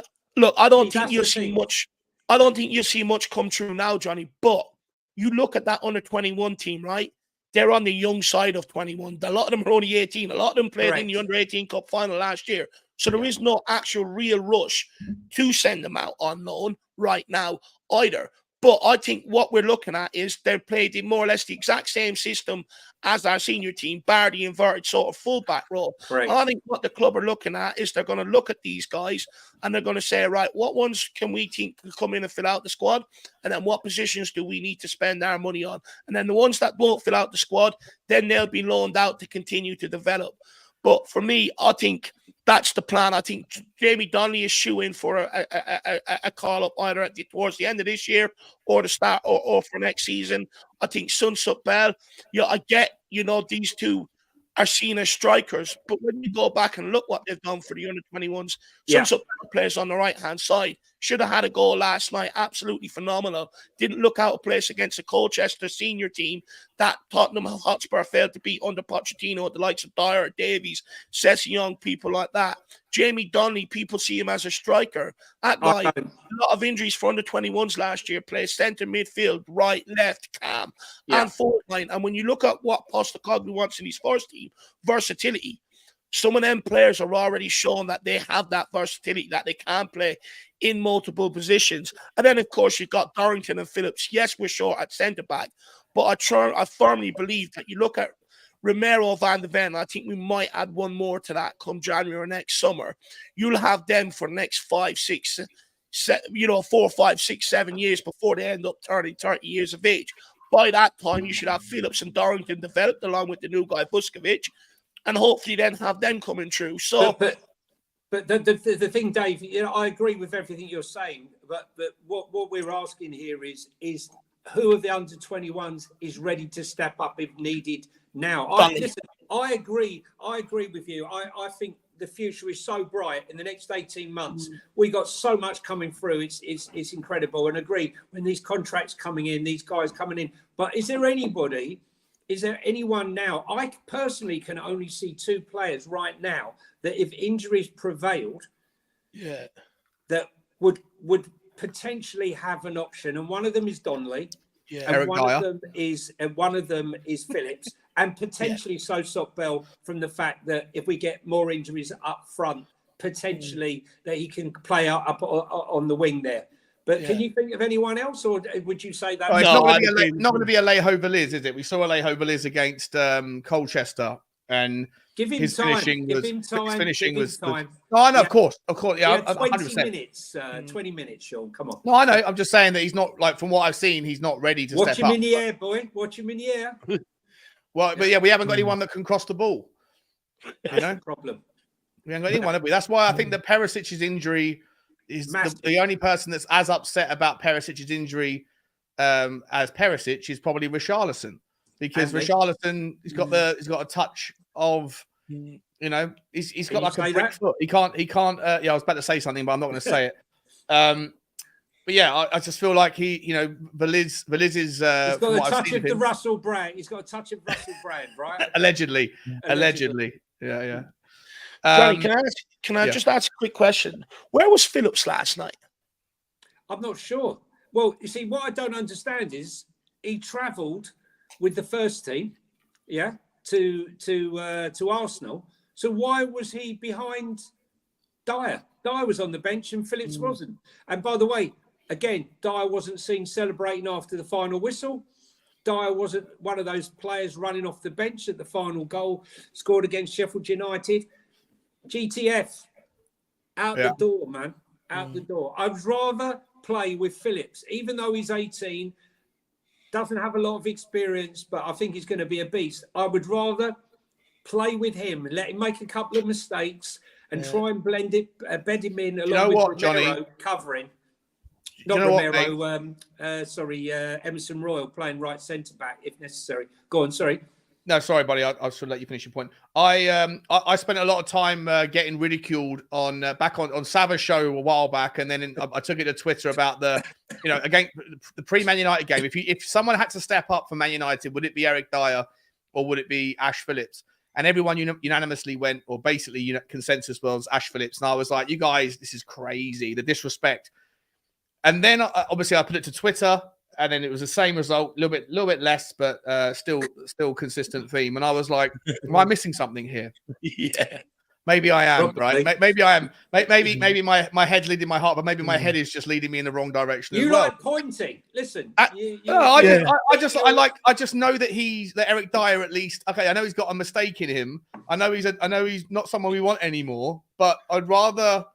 don't think you'll see much. I don't think you'll see much come through now, Johnny. But you look at that under 21 team, right? They're on the young side of 21. A lot of them are only 18. A lot of them played in the under 18 cup final last year. So there is no actual real rush to send them out on loan right now either. But I think what we're looking at is they've played in more or less the exact same system as our senior team, bar the inverted sort of fullback role. Correct. And I think what the club are looking at is they're going to look at these guys and they're going to say, right, what ones can we think can come in and fill out the squad? And then what positions do we need to spend our money on? And then the ones that won't fill out the squad, then they'll be loaned out to continue to develop. But for me, I think that's the plan. I think Jamie Donnelly is shoo-in for a call-up either towards the end of this year or the start or for next season. I think Sun Suk Bell, I get, these two are seen as strikers, but when you go back and look what they've done for the under-21s, Sun Suk Bell plays on the right-hand side. Should have had a goal last night. Absolutely phenomenal. Didn't look out of place against a Colchester senior team that Tottenham Hotspur failed to beat under Pochettino with the likes of Dyer, Davies, Young, people like that. Jamie Donnelly, people see him as a striker. That guy, a lot of injuries for under-21s last year, plays centre midfield, right, left, cam, and forward line. And when you look at what Postecoglou wants in his first team, versatility, some of them players are already shown that they have that versatility, that they can play in multiple positions. And then, of course, you've got Dorrington and Phillips. Yes, we're short at centre-back, but I firmly believe that you look at Romero, Van de Ven, I think we might add one more to that come January or next summer. You'll have them for the next 4, 5, 6, 7 years before they end up turning 30 years of age. By that time, you should have Phillips and Dorrington developed along with the new guy, Vuskovic, and hopefully then have them coming through. So, but the thing, Dave, I agree with everything you're saying, but what we're asking here is who of the under-21s is ready to step up if needed now? I agree with you. I think the future is so bright in the next 18 months. We got so much coming through. It's incredible. And agree, when these contracts coming in, these guys coming in. But is there anyone now? I personally can only see 2 players right now that if injuries prevailed, that would potentially have an option. And one of them is Donnelly. And one of them is Phillips, and potentially Sok Bell, from the fact that if we get more injuries up front, potentially that he can play up on the wing there. But can you think of anyone else, or would you say that? It's not going to be Alejo Veliz, is it? We saw Alejo Veliz against Colchester, and give him his time. finishing was time. No, of course, yeah, 20 minutes, 20 minutes, Sean. Come on. No, I know. I'm just saying that he's not, like, from what I've seen, he's not ready to Watch step him up. in the air, boy. Watch him in the air. Well, but we haven't got anyone that can cross the ball. That's the problem. We haven't got anyone, have we? That's why I think that Perisic's injury is the only person that's as upset about Perisic's injury as Perisic is probably Richarlison, because Richarlison he's got a touch of he's got like a brick foot. He can't. I was about to say something, but I'm not going to say it. But yeah, I just feel like Veliz is. He's got a touch of the Russell Brand. He's got a touch of Russell Brand, right? Allegedly. Yeah. Johnny, can I just ask a quick question? Where was Phillips last night? I'm not sure. Well, you see, what I don't understand is he travelled with the first team, to Arsenal. So why was he behind Dyer? Dyer was on the bench and Phillips wasn't. And by the way, again, Dyer wasn't seen celebrating after the final whistle. Dyer wasn't one of those players running off the bench at the final goal scored against Sheffield United. GTF, out the door, man. Out the door. I'd rather play with Phillips, even though he's 18, doesn't have a lot of experience, but I think he's going to be a beast. I would rather play with him, let him make a couple of mistakes and try and bed him in along with Romero covering. Not Romero, Emerson Royal playing right centre-back if necessary. Go on, sorry. No, sorry, buddy. I should let you finish your point. I spent a lot of time getting ridiculed on Sava's show a while back, and then I took it to Twitter about again the pre-Man United game. If someone had to step up for Man United, would it be Eric Dyer or would it be Ash Phillips? And everyone unanimously went, or basically consensus was Ash Phillips. And I was like, you guys, this is crazy, the disrespect. And then obviously I put it to Twitter. And then it was the same result, a little bit less, but still consistent theme. And I was like, am I missing something here? Yeah. Maybe I am, Probably. right? Maybe I am. Maybe my head's leading my heart, but maybe my head is just leading me in the wrong direction as well. You like pointing. Listen. I just know that Eric Dyer at least. Okay, I know he's got a mistake in him. I know he's not someone we want anymore. But I'd rather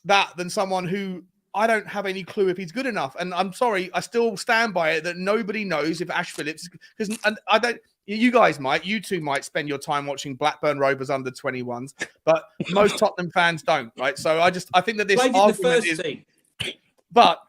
that than someone who I don't have any clue if he's good enough. And I'm sorry, I still stand by it that nobody knows if Ash Phillips, because I don't. You two might spend your time watching Blackburn Rovers under 21s, but most Tottenham fans don't, right? So I think that this argument is. But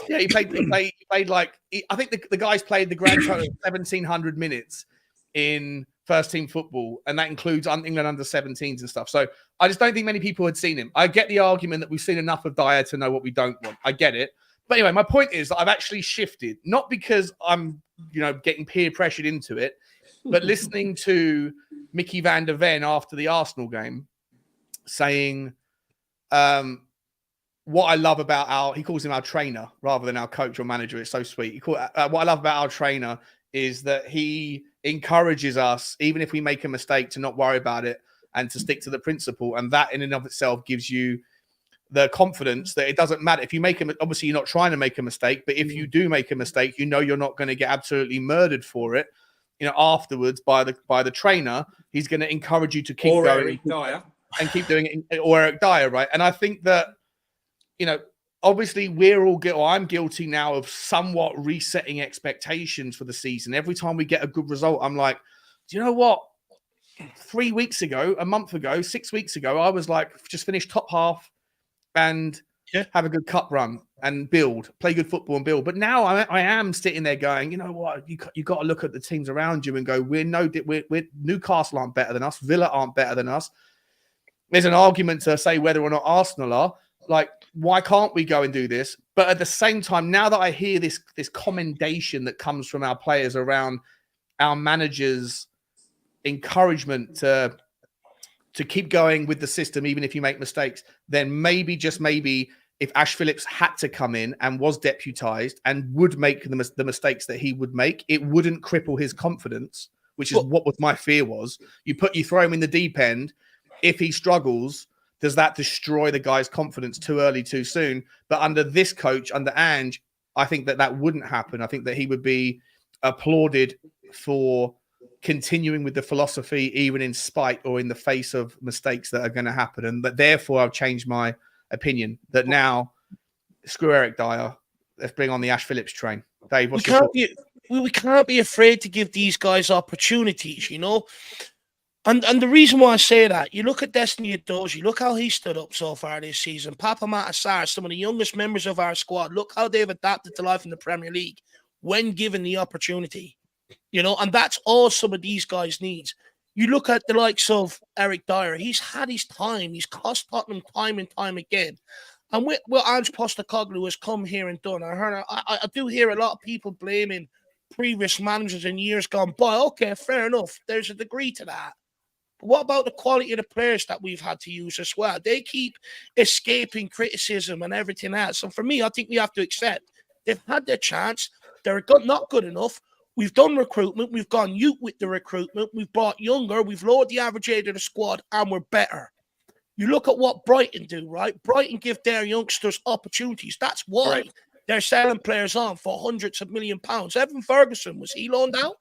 yeah, he played like I think the guys played the grand total of 1,700 minutes in first team football, and that includes England under 17s and stuff. So I just don't think many people had seen him. I get the argument that we've seen enough of Dyer to know what we don't want. I get it. But anyway, my point is that I've actually shifted, not because I'm getting peer pressured into it, but listening to Mickey van der Ven after the Arsenal game saying what I love about he calls him our trainer rather than our coach or manager. It's so sweet. What I love about our trainer is that he encourages us, even if we make a mistake, to not worry about it and to stick to the principle. And that in and of itself gives you the confidence that it doesn't matter. If you make obviously you're not trying to make a mistake, but if you do make a mistake, you're not going to get absolutely murdered for it. Afterwards by the trainer, he's going to encourage you to keep going and keep doing it, or Eric Dyer, right? And I think that, obviously I'm guilty now of somewhat resetting expectations for the season. Every time we get a good result, I'm like, do you know what? 3 weeks ago, a month ago, 6 weeks ago, I was like, just finish top half and have a good cup run and play good football and build. But now I am sitting there going, you know what? You got to look at the teams around you and go, we're Newcastle aren't better than us. Villa aren't better than us. There's an argument to say whether or not Arsenal are. Like, why can't we go and do this? But at the same time, now that I hear this commendation that comes from our players around our managers' encouragement to keep going with the system, even if you make mistakes, then maybe, just maybe, if Ash Phillips had to come in and was deputized and would make the mistakes that he would make, it wouldn't cripple his confidence, which is what my fear was. You throw him in the deep end. If he struggles, does that destroy the guy's confidence too early, too soon? But under this coach, under Ange, I think that wouldn't happen. I think that he would be applauded for continuing with the philosophy, even in spite or in the face of mistakes that are going to happen. And that therefore I've changed my opinion that now, screw Eric Dyer, let's bring on the Ash Phillips train. Dave, we can't be afraid to give these guys opportunities, And the reason why I say that, you look at Destiny Adoji, look how he stood up so far this season. Papa Matasar, some of the youngest members of our squad, look how they've adapted to life in the Premier League when given the opportunity. And that's all some of these guys need. You look at the likes of Eric Dyer, he's had his time. He's cost Tottenham time and time again. And what Ange Postecoglou has come here and done, I do hear a lot of people blaming previous managers in years gone by. Okay, fair enough. There's a degree to that. But what about the quality of the players that we've had to use as well? They keep escaping criticism and everything else. And for me, I think we have to accept they've had their chance. They're not good enough. We've done recruitment. We've gone youth with the recruitment. We've brought younger. We've lowered the average age of the squad, and we're better. You look at what Brighton do, right? Brighton give their youngsters opportunities. That's why they're selling players on for hundreds of £1 million. Evan Ferguson, was he loaned out?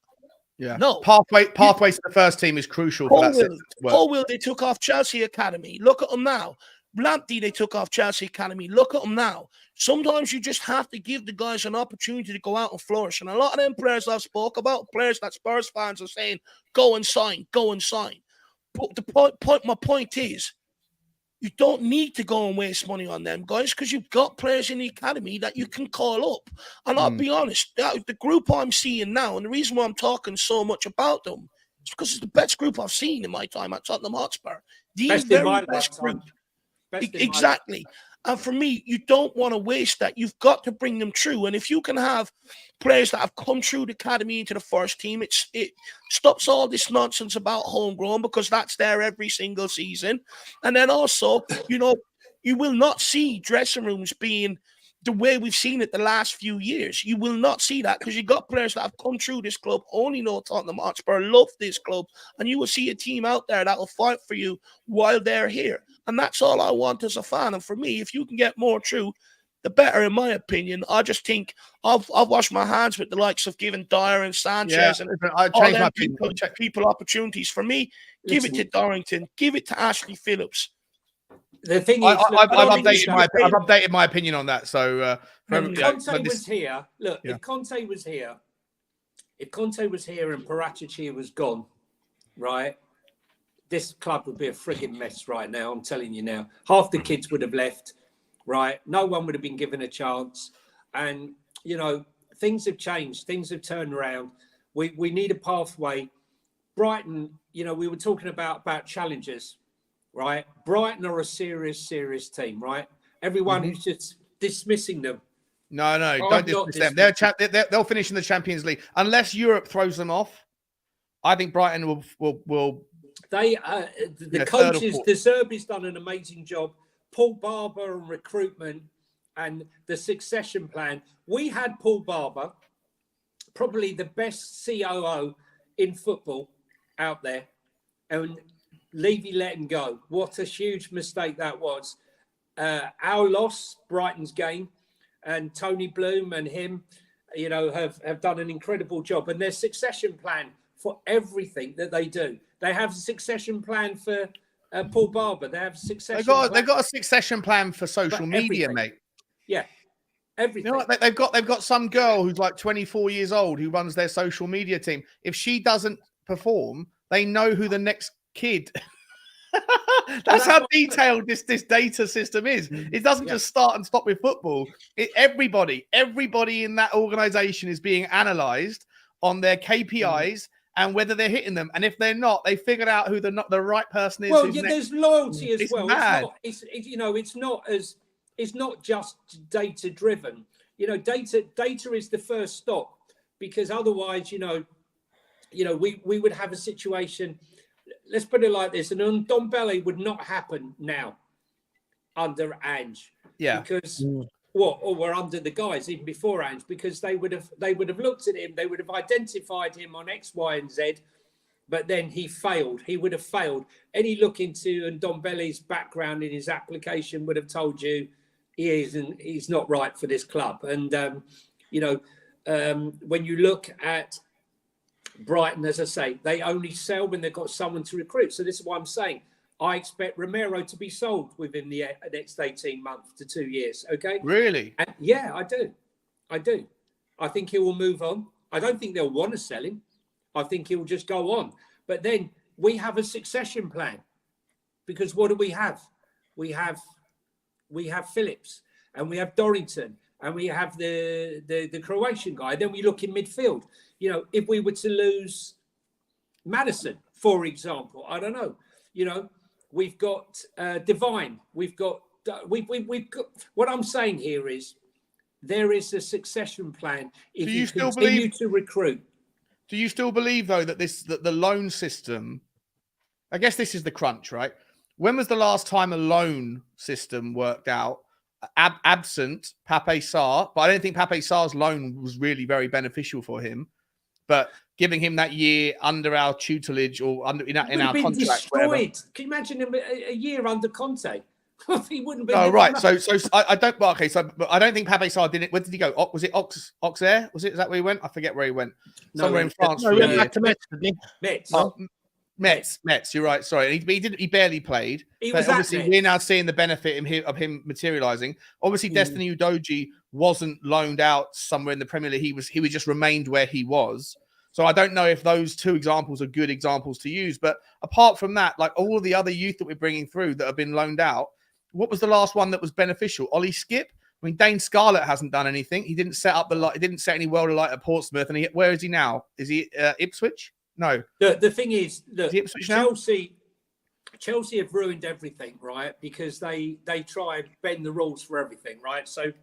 Yeah. No. Pathway to the first team is crucial for that. Colwill, they took off Chelsea Academy. Look at them now. Lamptey, they took off Chelsea Academy. Look at them now. Sometimes you just have to give the guys an opportunity to go out and flourish. And a lot of them players I've spoke about, players that Spurs fans are saying, go and sign. But my point is, you don't need to go and waste money on them guys because you've got players in the academy that you can call up. And I'll be honest, the group I'm seeing now, and the reason why I'm talking so much about them is because it's the best group I've seen in my time at Tottenham Hotspur. The very best group. Exactly. And for me, you don't want to waste that. You've got to bring them through. And if you can have players that have come through the academy into the first team, it stops all this nonsense about homegrown because that's there every single season. And then also, you will not see dressing rooms being the way we've seen it the last few years. You will not see that because you've got players that have come through this club, only know Tottenham Hotspur, love this club, and you will see a team out there that will fight for you while they're here. And that's all I want as a fan. And for me, if you can get more through, the better, in my opinion. I just think I've washed my hands with the likes of giving Dyer and Sanchez and I all changed them my people opportunities. For me, give it to Dorrington, give it to Ashley Phillips. The thing is, I've updated my opinion on that. So if Conte was here, look, if Conte was here and Paratici was gone, right, this club would be a frigging mess right now. I'm telling you now. Half the kids would have left, right? No one would have been given a chance. And, you know, things have changed. Things have turned around. We need a pathway. Brighton, you know, we were talking about challengers. Right, Brighton are a serious team. Right, everyone who's just dismissing them. No, don't dismiss them. They'll finish in the Champions League unless Europe throws them off. I think Brighton will. They the coaches, De Zerbi's done an amazing job. Paul Barber and recruitment and the succession plan. We had Paul Barber, probably the best COO in football out there, and Levy let him go. What a huge mistake that was. Our loss, Brighton's game, and Tony Bloom and him, you know, have done an incredible job. And their succession plan for everything that they do. They have a succession plan for Paul Barber. They have a succession. They've got a succession plan for social media, mate. Yeah, everything. You know what? They've got some girl who's like 24 years old who runs their social media team. If she doesn't perform, they know who the next kid. That's how detailed this data system is. It doesn't just start and stop with football. Everybody in that organization is being analyzed on their KPIs and whether they're hitting them. And if they're not, they figured out who the right person is. Well, there's loyalty as well. Mad. It's not just data driven. You know, data is the first stop, because otherwise, you know, we would have a situation. Let's put it like this: an Ndombele would not happen now under Ange. Yeah. Because or we're under the guys even before Ange, because they would have looked at him, they would have identified him on X, Y, and Z, but then he failed. He would have failed. Any look into Ndombele's background in his application would have told you he's not right for this club. And when you look at Brighton, as I say, they only sell when they've got someone to recruit. So this is what I'm saying. I expect Romero to be sold within the next 18 months to 2 years. Okay. Really? And yeah, I do. I think he will move on. I don't think they'll want to sell him. I think he will just go on. But then we have a succession plan, because what do we have? We have Phillips, and we have Dorrington, and we have the Croatian guy. Then we look in midfield. You know, if we were to lose Maddison, for example, I don't know. You know, we've got Divine. We've got. What I'm saying here is there is a succession plan. If you continue to recruit. Do you still believe though that the loan system? I guess this is the crunch, right? When was the last time a loan system worked out? Absent Pape Sarr, but I don't think Pape Sarr's loan was really very beneficial for him. But giving him that year under our tutelage or in our contract, destroyed. Can you imagine him a year under Conte? He wouldn't be. Oh, right. So I don't. Okay. So, but I don't think Pape Sarr did it. Where did he go? Was it Auxerre? Was it? Is that where he went? I forget where he went. Somewhere in France. No, he went back to Metz, didn't he? Metz. Metz. You're right. Sorry, he barely played. But obviously, we're now seeing the benefit of him materialising. Obviously, Destiny Udogie wasn't loaned out somewhere in the Premier League. He was just remained where he was. So I don't know if those two examples are good examples to use. But apart from that, like all of the other youth that we're bringing through that have been loaned out, what was the last one that was beneficial? Ollie Skip. I mean, Dane Scarlett hasn't done anything. He didn't set up he didn't set any world of light at Portsmouth. And where is he now? Is he Ipswich? No. The thing is, look, Chelsea have ruined everything, right? Because they try and bend the rules for everything, right? So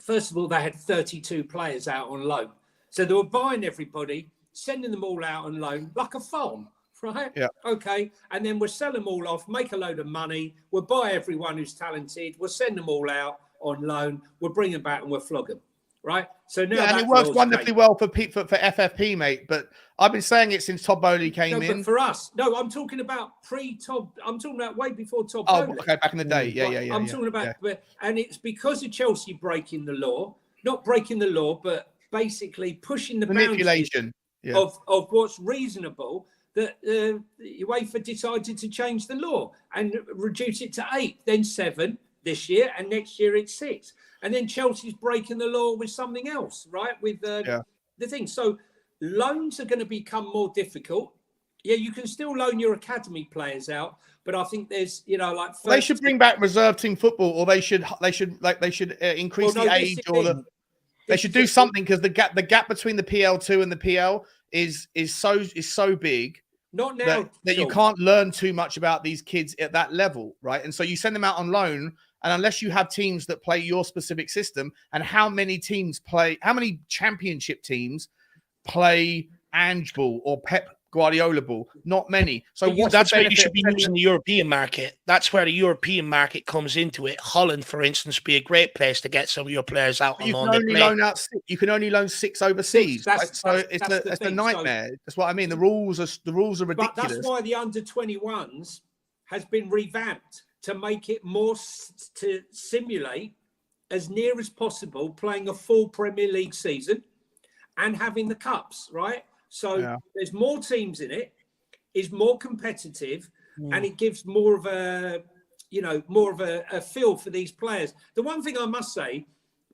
first of all, they had 32 players out on loan. So they were buying everybody, sending them all out on loan like a farm, right? Yeah. Okay. And then we'll sell them all off, make a load of money. We'll buy everyone who's talented. We'll send them all out. on loan. We'll bring them back and we'll flog them. Right. So now and it works wonderfully well for FFP, mate. But I've been saying it since Todd Bowley came in. But for us, no, I'm talking about pre-Todd. I'm talking about way before Todd Oh, Bowley. okay, back in the day. Yeah. I'm talking about, and it's because of Chelsea breaking the law, not breaking the law, but basically pushing the manipulation of what's reasonable, that UEFA decided to change the law and reduce it to 8, then 7 this year, and next year it's 6. And then Chelsea's breaking the law with something else, right? With the thing. So loans are going to become more difficult. Yeah, you can still loan your academy players out, but I think there's, they should bring back reserve team football, or they should increase the age, or they should do something, because the gap between the PL2 and the PL is so big. Not now that you can't learn too much about these kids at that level, right? And so you send them out on loan, and unless you have teams that play your specific system, and how many championship teams play Ange ball or Pep Guardiola ball? Not many. So that's where you should be using the European market. That's where the European market comes into it. Holland, for instance, would be a great place to get some of your players out. You can only loan 6 overseas. It's a nightmare. That's what I mean. The rules are ridiculous. But that's why the under-21s has been revamped to make it more to simulate as near as possible playing a full Premier League season and having the cups, right? So there's more teams in it, is more competitive, and it gives more of a feel for these players. The one thing I must say,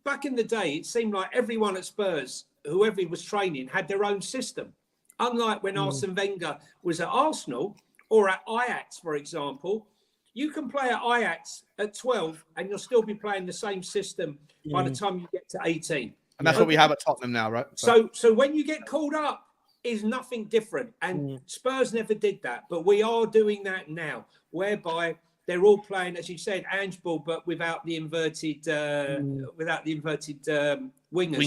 back in the day, it seemed like everyone at Spurs, whoever he was training, had their own system. Unlike when Arsene Wenger was at Arsenal or at Ajax, for example, you can play at Ajax at 12 and you'll still be playing the same system by the time you get to 18. And that's what we have at Tottenham now, right? So when you get called up, is nothing different. And Spurs never did that, but we are doing that now, whereby they're all playing, as you said, Ange ball, but without the inverted wingers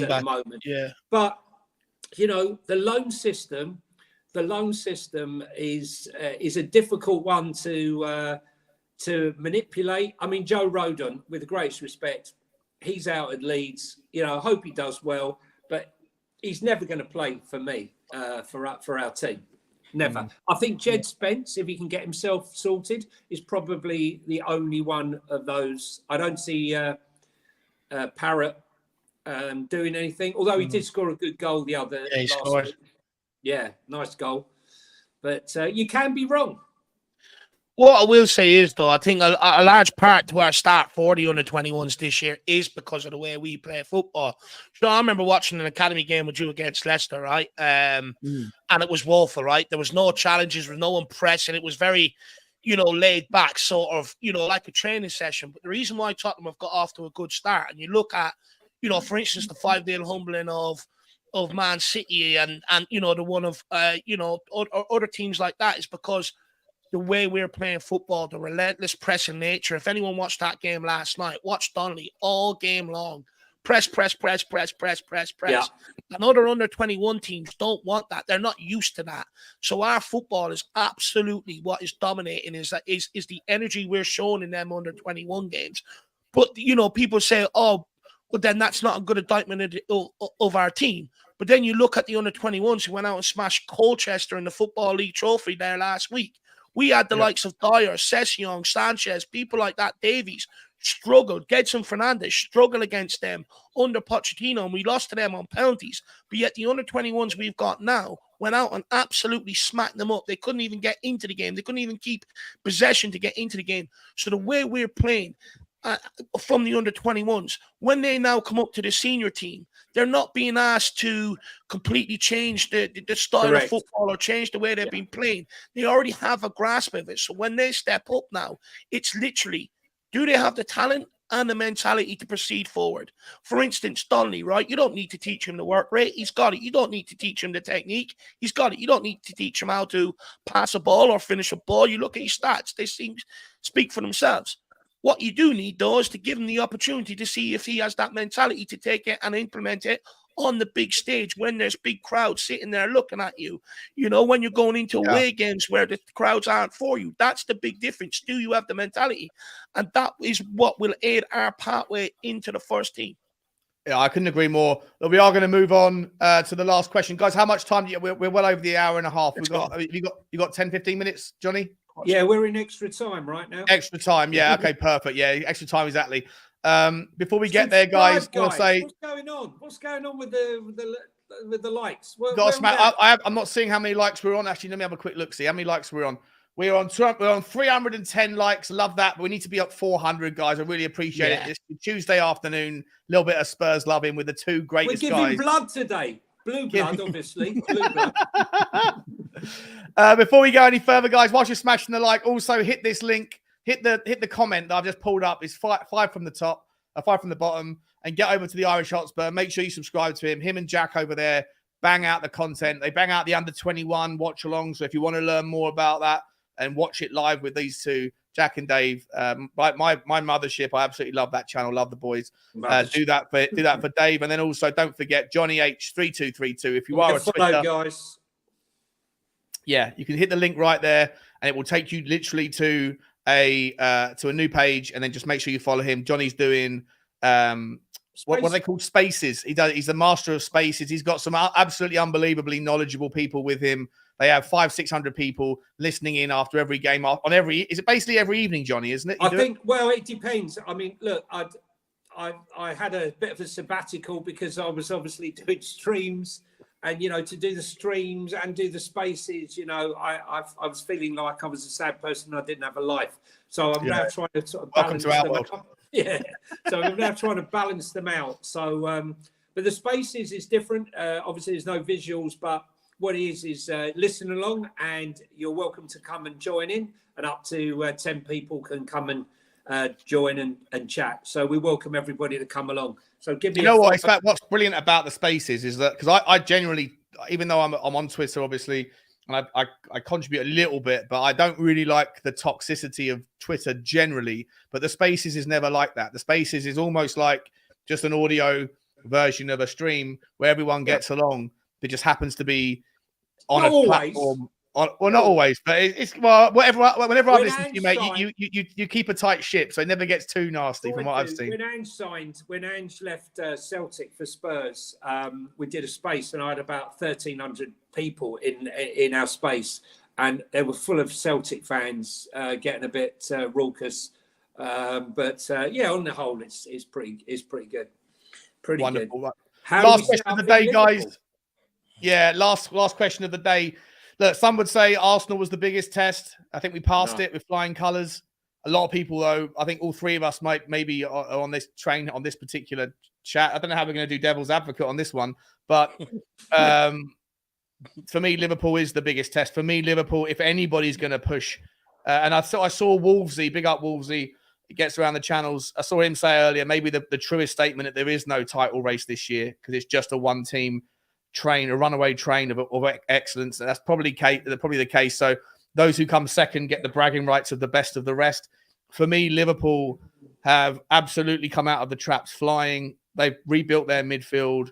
at the moment. Yeah. But the loan system is a difficult one to manipulate. I mean, Joe Rodon, with the greatest respect, he's out at Leeds. I hope he does well, but he's never going to play for me, for our team. Never. I think Jed Spence, if he can get himself sorted, is probably the only one of those. I don't see Parrott doing anything, although he did score a good goal the other last week. Yeah, nice goal. But you can be wrong. What I will say is, though, I think a large part to our start for the under-21s this year is because of the way we play football. So I remember watching an academy game with you against Leicester, right? And it was woeful, right? There was no challenges, there was no one pressing. It was very, laid back, sort of, like a training session. But the reason why Tottenham have got off to a good start, and you look at, for instance, the 5-0 humbling of Man City and the one of, other teams like that, is because the way we're playing football, the relentless pressing nature. If anyone watched that game last night, watch Donnelly all game long. Press. Yeah. And other under-21 teams don't want that. They're not used to that. So our football is absolutely what is dominating, is the energy we're showing in them under-21 games. But, people say, oh, well, then that's not a good indictment of our team. But then you look at the under-21s who went out and smashed Colchester in the Football League trophy there last week. We had the likes of Dyer, Sessegnon, Sanchez, people like that, Davies, struggled. Gedson Fernandes struggled against them under Pochettino, and we lost to them on penalties. But yet the under-21s we've got now went out and absolutely smacked them up. They couldn't even get into the game. They couldn't even keep possession to get into the game. So the way we're playing from the under-21s, when they now come up to the senior team, they're not being asked to completely change the style of football or change the way they've been playing. They already have a grasp of it. So when they step up now, it's literally, do they have the talent and the mentality to proceed forward? For instance, Donnelly, right? You don't need to teach him the work rate. He's got it. You don't need to teach him the technique. He's got it. You don't need to teach him how to pass a ball or finish a ball. You look at his stats. They speak for themselves. What you do need, though, is to give him the opportunity to see if he has that mentality to take it and implement it on the big stage when there's big crowds sitting there looking at you. You know, when you're going into away games where the crowds aren't for you, that's the big difference. Do you have the mentality? And that is what will aid our pathway into the first team. Yeah, I couldn't agree more. We are going to move on to the last question. Guys, how much time do you, we're well over the hour and a half. You got 10, 15 minutes, Johnny? Yeah, we're in extra time right now. Extra time, yeah. Okay, perfect. Yeah, extra time, exactly. Before we get there, guys, I want to say, what's going on? What's going on with the likes? I'm not seeing how many likes we're on. Actually, let me have a quick look. See how many likes we're on. We're on 310 likes. Love that. But we need to be up 400, guys. I really appreciate it. It's Tuesday afternoon. A little bit of Spurs love in with the two greatest guys. We're giving blood today. Blue blood, obviously. Blue blood. Before we go any further, guys, whilst you're smashing the like, also hit this link. Hit the comment that I've just pulled up. It's five from the top, 5 from the bottom, and get over to the Irish Hotspur. Make sure you subscribe to him. Him and Jack over there bang out the content. They bang out the under 21 watch along. So if you want to learn more about that and watch it live with these two, Jack and Dave, my mothership, I absolutely love that channel. Love the boys. Do that for Dave, and then also don't forget Johnny H3232. If you are a Twitter, guys, yeah, you can hit the link right there, and it will take you literally to a new page, and then just make sure you follow him. Johnny's doing what are they called? Spaces. He's the master of spaces. He's got some absolutely unbelievably knowledgeable people with him. They have 500-600 people listening in after every game. Is it basically every evening, Johnny? Isn't it? Well, it depends. I mean, look, I had a bit of a sabbatical because I was obviously doing streams, and to do the streams and do the spaces, I was feeling like I was a sad person. I didn't have a life, so I'm now trying to sort of balance them out. Yeah, so I'm now trying to balance them out. So, but the spaces is different. Obviously, there's no visuals, but what it is listen along, and you're welcome to come and join in, and up to 10 people can come and join and chat. So we welcome everybody to come along. So give me what's brilliant about the spaces is that, because I genuinely, even though I'm on Twitter, obviously, and I contribute a little bit, but I don't really like the toxicity of Twitter generally. But the spaces is never like that. The spaces is almost like just an audio version of a stream where everyone gets along. It just happens to be on a platform. Well, not always, but whenever I've listened to you, mate, you keep a tight ship, so it never gets too nasty from what I've seen. When Ange left Celtic for Spurs, we did a space, and I had about 1,300 people in our space, and they were full of Celtic fans, getting a bit raucous. But on the whole, it's pretty good. Pretty wonderful. Good. Last question of the day, guys. Yeah, last question of the day. Look, some would say Arsenal was the biggest test. I think we passed it with flying colours. A lot of people, though, I think all three of us maybe are on this train, on this particular chat. I don't know how we're going to do devil's advocate on this one, but for me, Liverpool is the biggest test. For me, Liverpool, if anybody's going to push, and I saw Wolvesy, big up Wolvesy, it gets around the channels. I saw him say earlier, maybe the truest statement that there is no title race this year because it's just a one-team train, a runaway train of excellence. And that's probably the case. So those who come second get the bragging rights of the best of the rest. For me, Liverpool have absolutely come out of the traps flying. They've rebuilt their midfield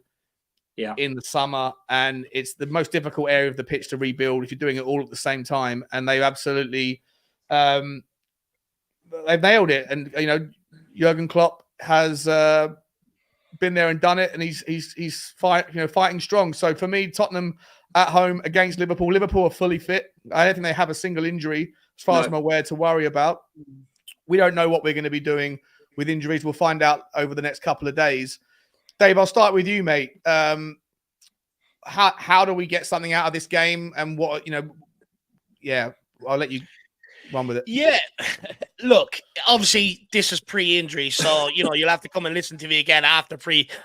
in the summer, and it's the most difficult area of the pitch to rebuild if you're doing it all at the same time. And they absolutely they've nailed it. And Jurgen Klopp has been there and done it, and he's fighting strong. So for me, Tottenham at home against Liverpool. Liverpool are fully fit. I don't think they have a single injury, as far as I'm aware, to worry about. We don't know what we're going to be doing with injuries. We'll find out over the next couple of days. Dave, I'll start with you, mate. How do we get something out of this game? And what I'll let you run with it. Yeah, look, obviously this is pre-injury, so you'll have to come and listen to me again after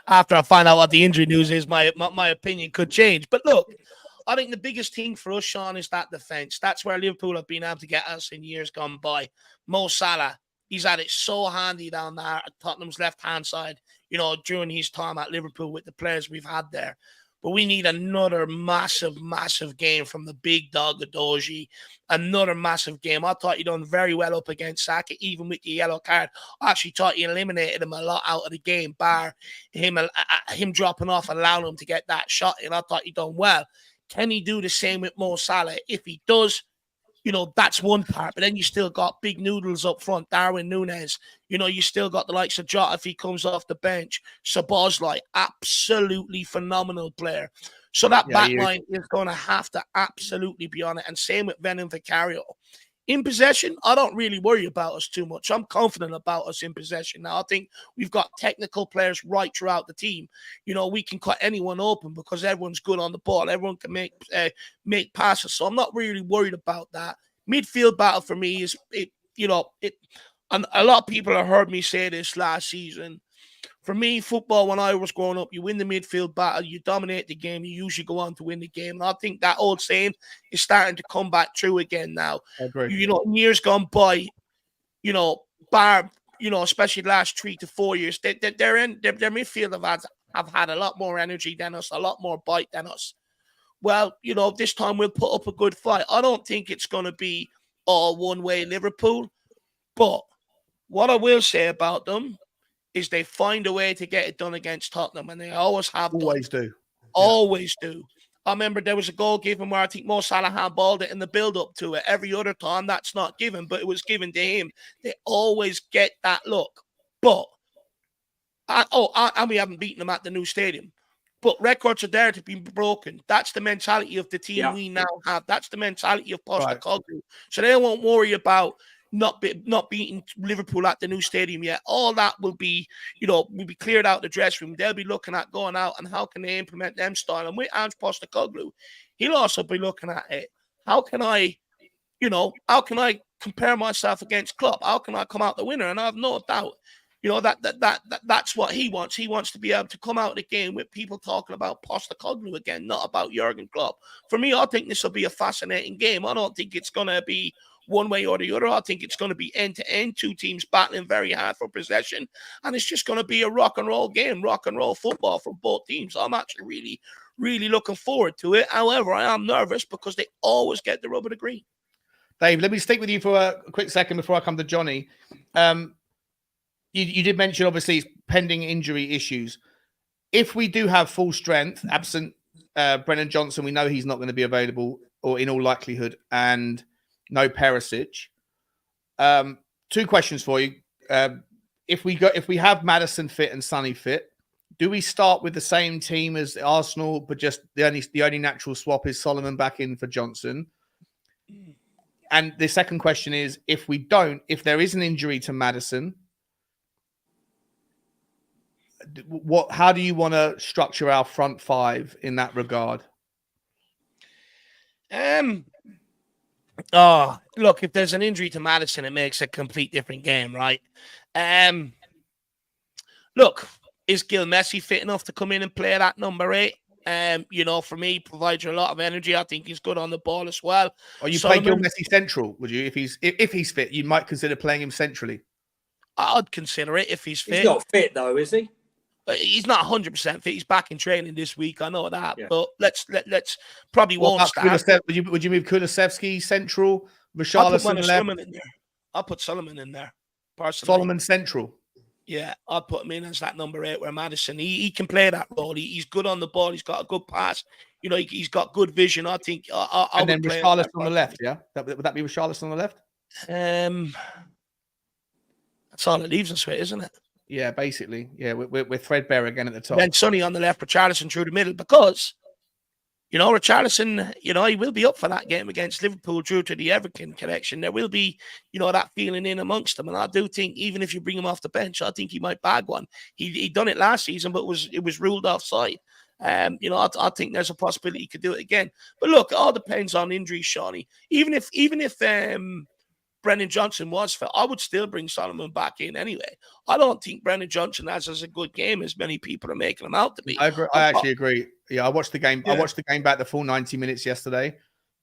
I find out what the injury news is. My opinion could change, but look, I think the biggest thing for us, Sean, is that defense. That's where Liverpool have been able to get us in years gone by. Mo Salah, he's had it so handy down there at Tottenham's left-hand side, during his time at Liverpool with the players we've had there. But we need another massive, massive game from the big dog, Adoji. Another massive game. I thought he done very well up against Saka, even with the yellow card. I actually thought he eliminated him a lot out of the game, bar him dropping off, allowing him to get that shot. And I thought he done well. Can he do the same with Mo Salah? If he does, that's one part. But then you still got big noodles up front, Darwin Núñez. You still got the likes of Jota if he comes off the bench. Szoboszlai, absolutely phenomenal player. So that back line is going to have to absolutely be on it. And same with Venom Vicario. In possession, I don't really worry about us too much. I'm confident about us in possession. Now, I think we've got technical players right throughout the team. We can cut anyone open because everyone's good on the ball. Everyone can make passes. So I'm not really worried about that. Midfield battle for me is, and a lot of people have heard me say this last season. For me, football, when I was growing up, you win the midfield battle, you dominate the game, you usually go on to win the game. And I think that old saying is starting to come back true again now. I agree. In years gone by, especially the last 3 to 4 years, their midfield have had a lot more energy than us, a lot more bite than us. Well, this time we'll put up a good fight. I don't think it's going to be all one-way Liverpool, but what I will say about them is they find a way to get it done against Tottenham, and they always have done. Always do. Always do. I remember there was a goal given where I think Mo Salah handballed it in the build-up to it. Every other time, that's not given, but it was given to him. They always get that look. But, and we haven't beaten them at the new stadium. But records are there to be broken. That's the mentality of the team we now have. That's the mentality of Postecoglou. Right. So they won't worry about not beating Liverpool at the new stadium yet. All that will be cleared out the dressing room. They'll be looking at going out and how can they implement them style. And with Ange Postecoglou, he'll also be looking at it. How can I compare myself against Klopp? How can I come out the winner? And I have no doubt, that's what he wants. He wants to be able to come out of the game with people talking about Postecoglou again, not about Jurgen Klopp. For me, I think this will be a fascinating game. I don't think it's going to be one way or the other. I think it's going to be end-to-end, two teams battling very hard for possession, and it's just going to be a rock and roll game, rock and roll football from both teams. I'm actually really, really looking forward to it. However, I am nervous because they always get the rub of the green. Dave, let me stick with you for a quick second before I come to Johnny. You did mention, obviously, pending injury issues. If we do have full strength, absent Brennan Johnson, we know he's not going to be available, or in all likelihood, and no Perisic. 2 questions for you. If we have Maddison fit and Sonny fit, do we start with the same team as Arsenal, but just the only natural swap is Solomon back in for Johnson? And the second question is, if there is an injury to Maddison, how do you want to structure our front 5 in that regard? Look, if there's an injury to Maddison, it makes a complete different game, right? Look, is Gil Messi fit enough to come in and play that number 8? For me, provides you a lot of energy. I think he's good on the ball as well. Or you play Gil Messi central, would you? If he's fit, you might consider playing him centrally. I'd consider it if he's fit. He's not fit though, is he? He's not 100% fit. He's back in training this week. I know that, but let's probably won't start. Would you move Kulusevski central? Richarlison left. I'll put Solomon in there. Personally. Solomon central. Yeah, I'd put him in as that number 8 where Maddison. He can play that role. He's good on the ball. He's got a good pass. He's got good vision. I think. And then Richarlison on the left. Yeah, would that be Richarlison on the left? That's all it leaves us with, isn't it? Yeah, basically. Yeah, we're threadbare again at the top. Then Sonny on the left, Richarlison through the middle, because, Richarlison, he will be up for that game against Liverpool due to the Everton connection. There will be, that feeling in amongst them. And I do think, even if you bring him off the bench, I think he might bag one. He done it last season, but it was ruled offside. I think there's a possibility he could do it again. But look, it all depends on injuries, Shawnee. Even if Brennan Johnson was fit, I would still bring Solomon back in anyway. I don't think Brennan Johnson has as a good game as many people are making him out to be. I actually agree. Yeah, I watched the game. Yeah. I watched the game back the full 90 minutes yesterday,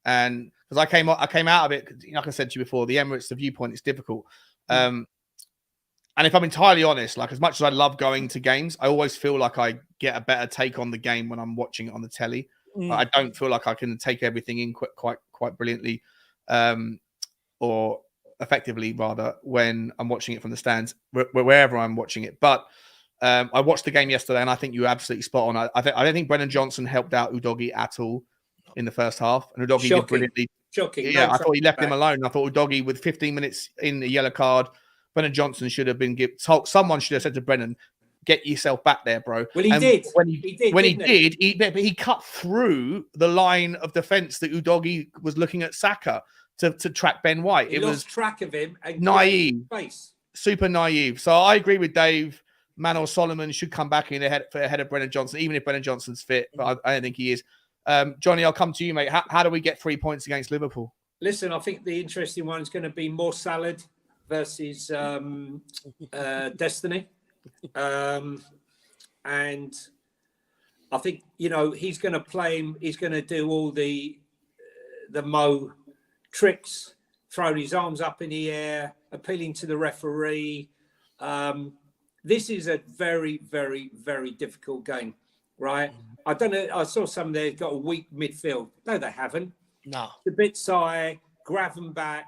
and because I came out of it, like I said to you before, the Emirates, the viewpoint is difficult. And if I'm entirely honest, like as much as I love going to games, I always feel like I get a better take on the game when I'm watching it on the telly. I don't feel like I can take everything in quite brilliantly, or effectively rather, when I'm watching it from the stands, wherever I'm watching it. But I watched the game yesterday, and I think you're absolutely spot on. I don't think Brennan Johnson helped out Udogie at all in the first half, and Udogie did brilliantly. Shocking. Yeah, I thought he left him alone. I thought Udogie, with 15 minutes in the yellow card, Brennan Johnson should have been someone should have said to Brennan, "Get yourself back there, bro." Well, he did. When he cut through the line of defense that Udogie was looking at Saka to track Ben White. He lost track of him and naive, super naive. So I agree with Dave. Manor Solomon should come back in ahead of Brennan Johnson, even if Brennan Johnson's fit. But I don't think he is. Johnny, I'll come to you, mate. How do we get 3 points against Liverpool? Listen, I think the interesting one is going to be more Salad versus Destiny. And I think, he's going to play him. He's going to do all the Mo tricks, throwing his arms up in the air, appealing to the referee. This is a very, very, very difficult game, right? I don't know. I saw some there got a weak midfield. No, they haven't. No. The Bitsai, Gravenbach,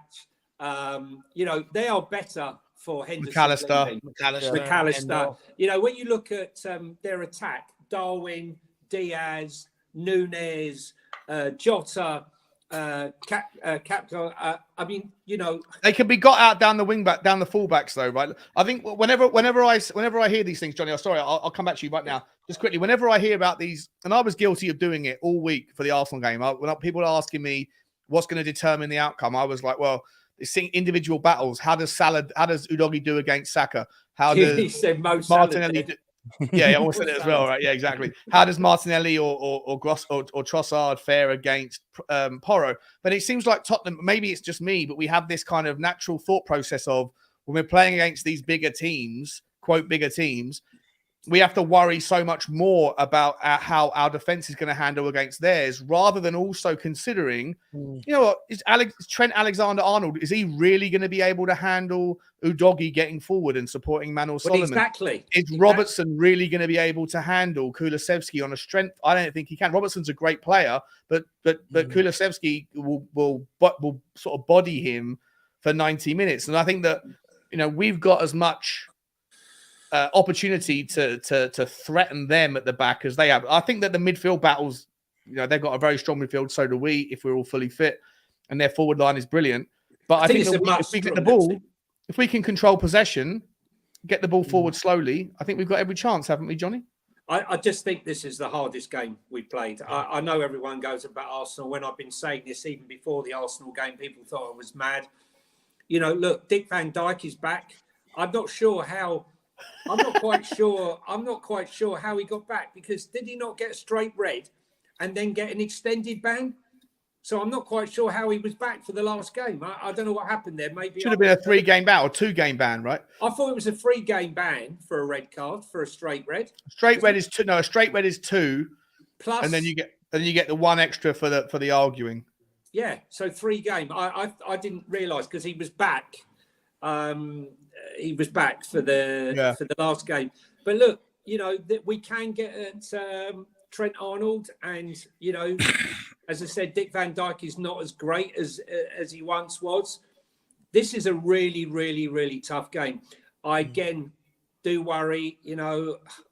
they are better for Henderson. McAllister. When you look at their attack, Darwin, Diaz, Nunez, Jota, Capco. They can be got out down the fullbacks though, right? I think whenever I hear these things, Johnny, I'll come back to you right now. Just quickly, whenever I hear about these, and I was guilty of doing it all week for the Arsenal game. When people are asking me what's going to determine the outcome, I was like, well, seeing individual battles. How does Udogie do against Saka? How does Martinelli do? Yeah, I almost said it as well, right? Yeah, exactly. How does Martinelli or Gross or Trossard fare against Porro? But it seems like Tottenham, maybe it's just me, but we have this kind of natural thought process of when we're playing against these bigger teams, quote, bigger teams, we have to worry so much more about how our defense is going to handle against theirs, rather than also considering, is Trent Alexander-Arnold, is he really going to be able to handle Udogie getting forward and supporting Manor Solomon? Exactly. Is Robertson really going to be able to handle Kulusevski on a strength? I don't think he can. Robertson's a great player, but Kulusevski will sort of body him for 90 minutes. And I think that, we've got as much opportunity to threaten them at the back as they have. I think that the midfield battles, they've got a very strong midfield. So do we, if we're all fully fit, and their forward line is brilliant. But I think that if we get the ball, if we can control possession, get the ball forward slowly, I think we've got every chance, haven't we, Johnny? I just think this is the hardest game we've played. I know everyone goes about Arsenal. When I've been saying this even before the Arsenal game, people thought I was mad. Look, Dick Van Dijk is back. I'm not quite sure how he got back, because did he not get a straight red and then get an extended ban? So I'm not quite sure how he was back for the last game. I don't know what happened there. Maybe should have been a 3-game ban or 2-game ban, right? I thought it was a 3-game ban for a red card for a straight red. Straight red is 2. No, a straight red is 2. Plus, and then you get the 1 extra for the arguing. Yeah, so 3-game. I didn't realise, because he was back. He was back for the last game. But look, that we can get at Trent Arnold, and as I said, Dick Van Dijk is not as great as he once was. This is a really, really, really tough game. I again do worry.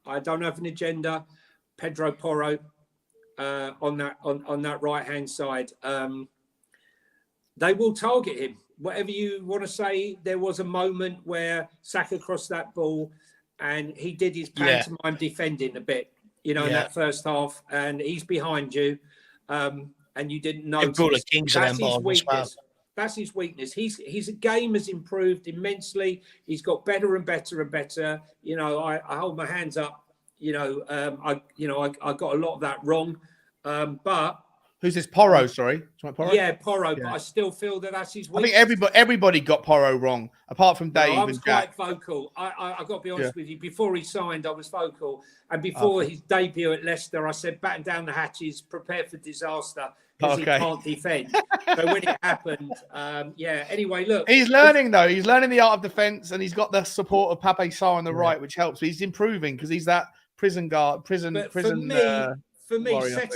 I don't have an agenda. Pedro Porro on that right hand side. They will target him. Whatever you want to say, there was a moment where Saka crossed that ball and he did his pantomime defending a bit, in that first half, and he's behind you, and you didn't know. That's his weakness. That's his weakness. His game has improved immensely. He's got better and better and better. I hold my hands up. I got a lot of that wrong, but. Who's this? Porro, sorry. Porro? Yeah, Porro, but I still feel that's his weakness. I think everybody got Porro wrong, apart from Dave. I was quite vocal. I got to be honest with you. Before he signed, I was vocal. And before his debut at Leicester, I said, batten down the hatches, prepare for disaster. because he Okay. can't defend. So when it happened, anyway, look. He's learning, though. He's learning the art of defence, and he's got the support of Pape Sarr on the right, which helps. He's improving because he's that prison guard, But for prison me, warrior,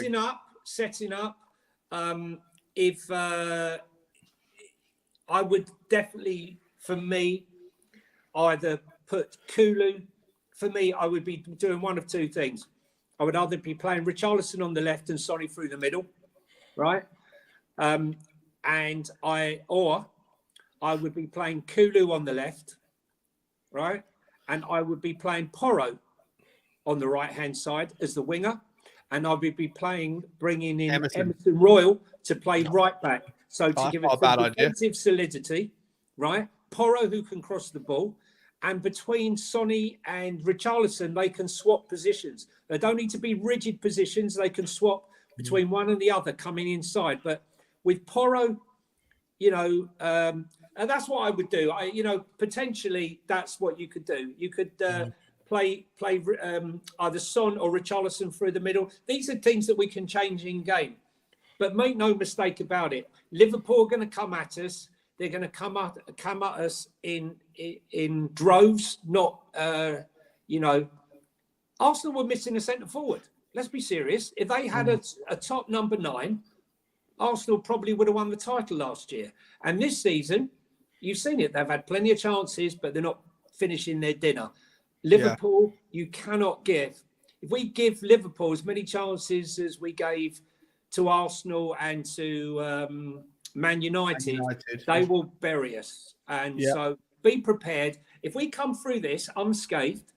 setting up, if I would definitely, for me, either put Kulu. For me, I would be doing one of two things. I would either be playing Richarlison on the left and Sonny through the middle, right? And I would be playing Kulu on the left, right? And I would be playing Porro on the right-hand side as the winger. And I would be bringing in Emerson Royal to play right back. So to give it some defensive solidity, right? Porro who can cross the ball. And between Sonny and Richarlison, they can swap positions. They don't need to be rigid positions. They can swap between one and the other coming inside. But with Porro, and that's what I would do. Potentially that's what you could do. You could play either Son or Richarlison through the middle. These are things that we can change in game. But make no mistake about it. Liverpool are going to come at us. They're going to come at us in droves. Not, Arsenal were missing a centre forward. Let's be serious. If they had a top number 9, Arsenal probably would have won the title last year. And this season, you've seen it. They've had plenty of chances, but they're not finishing their dinner. Liverpool, you cannot give. If we give Liverpool as many chances as we gave to Arsenal and to Man United, they will bury us. And so be prepared. If we come through this unscathed,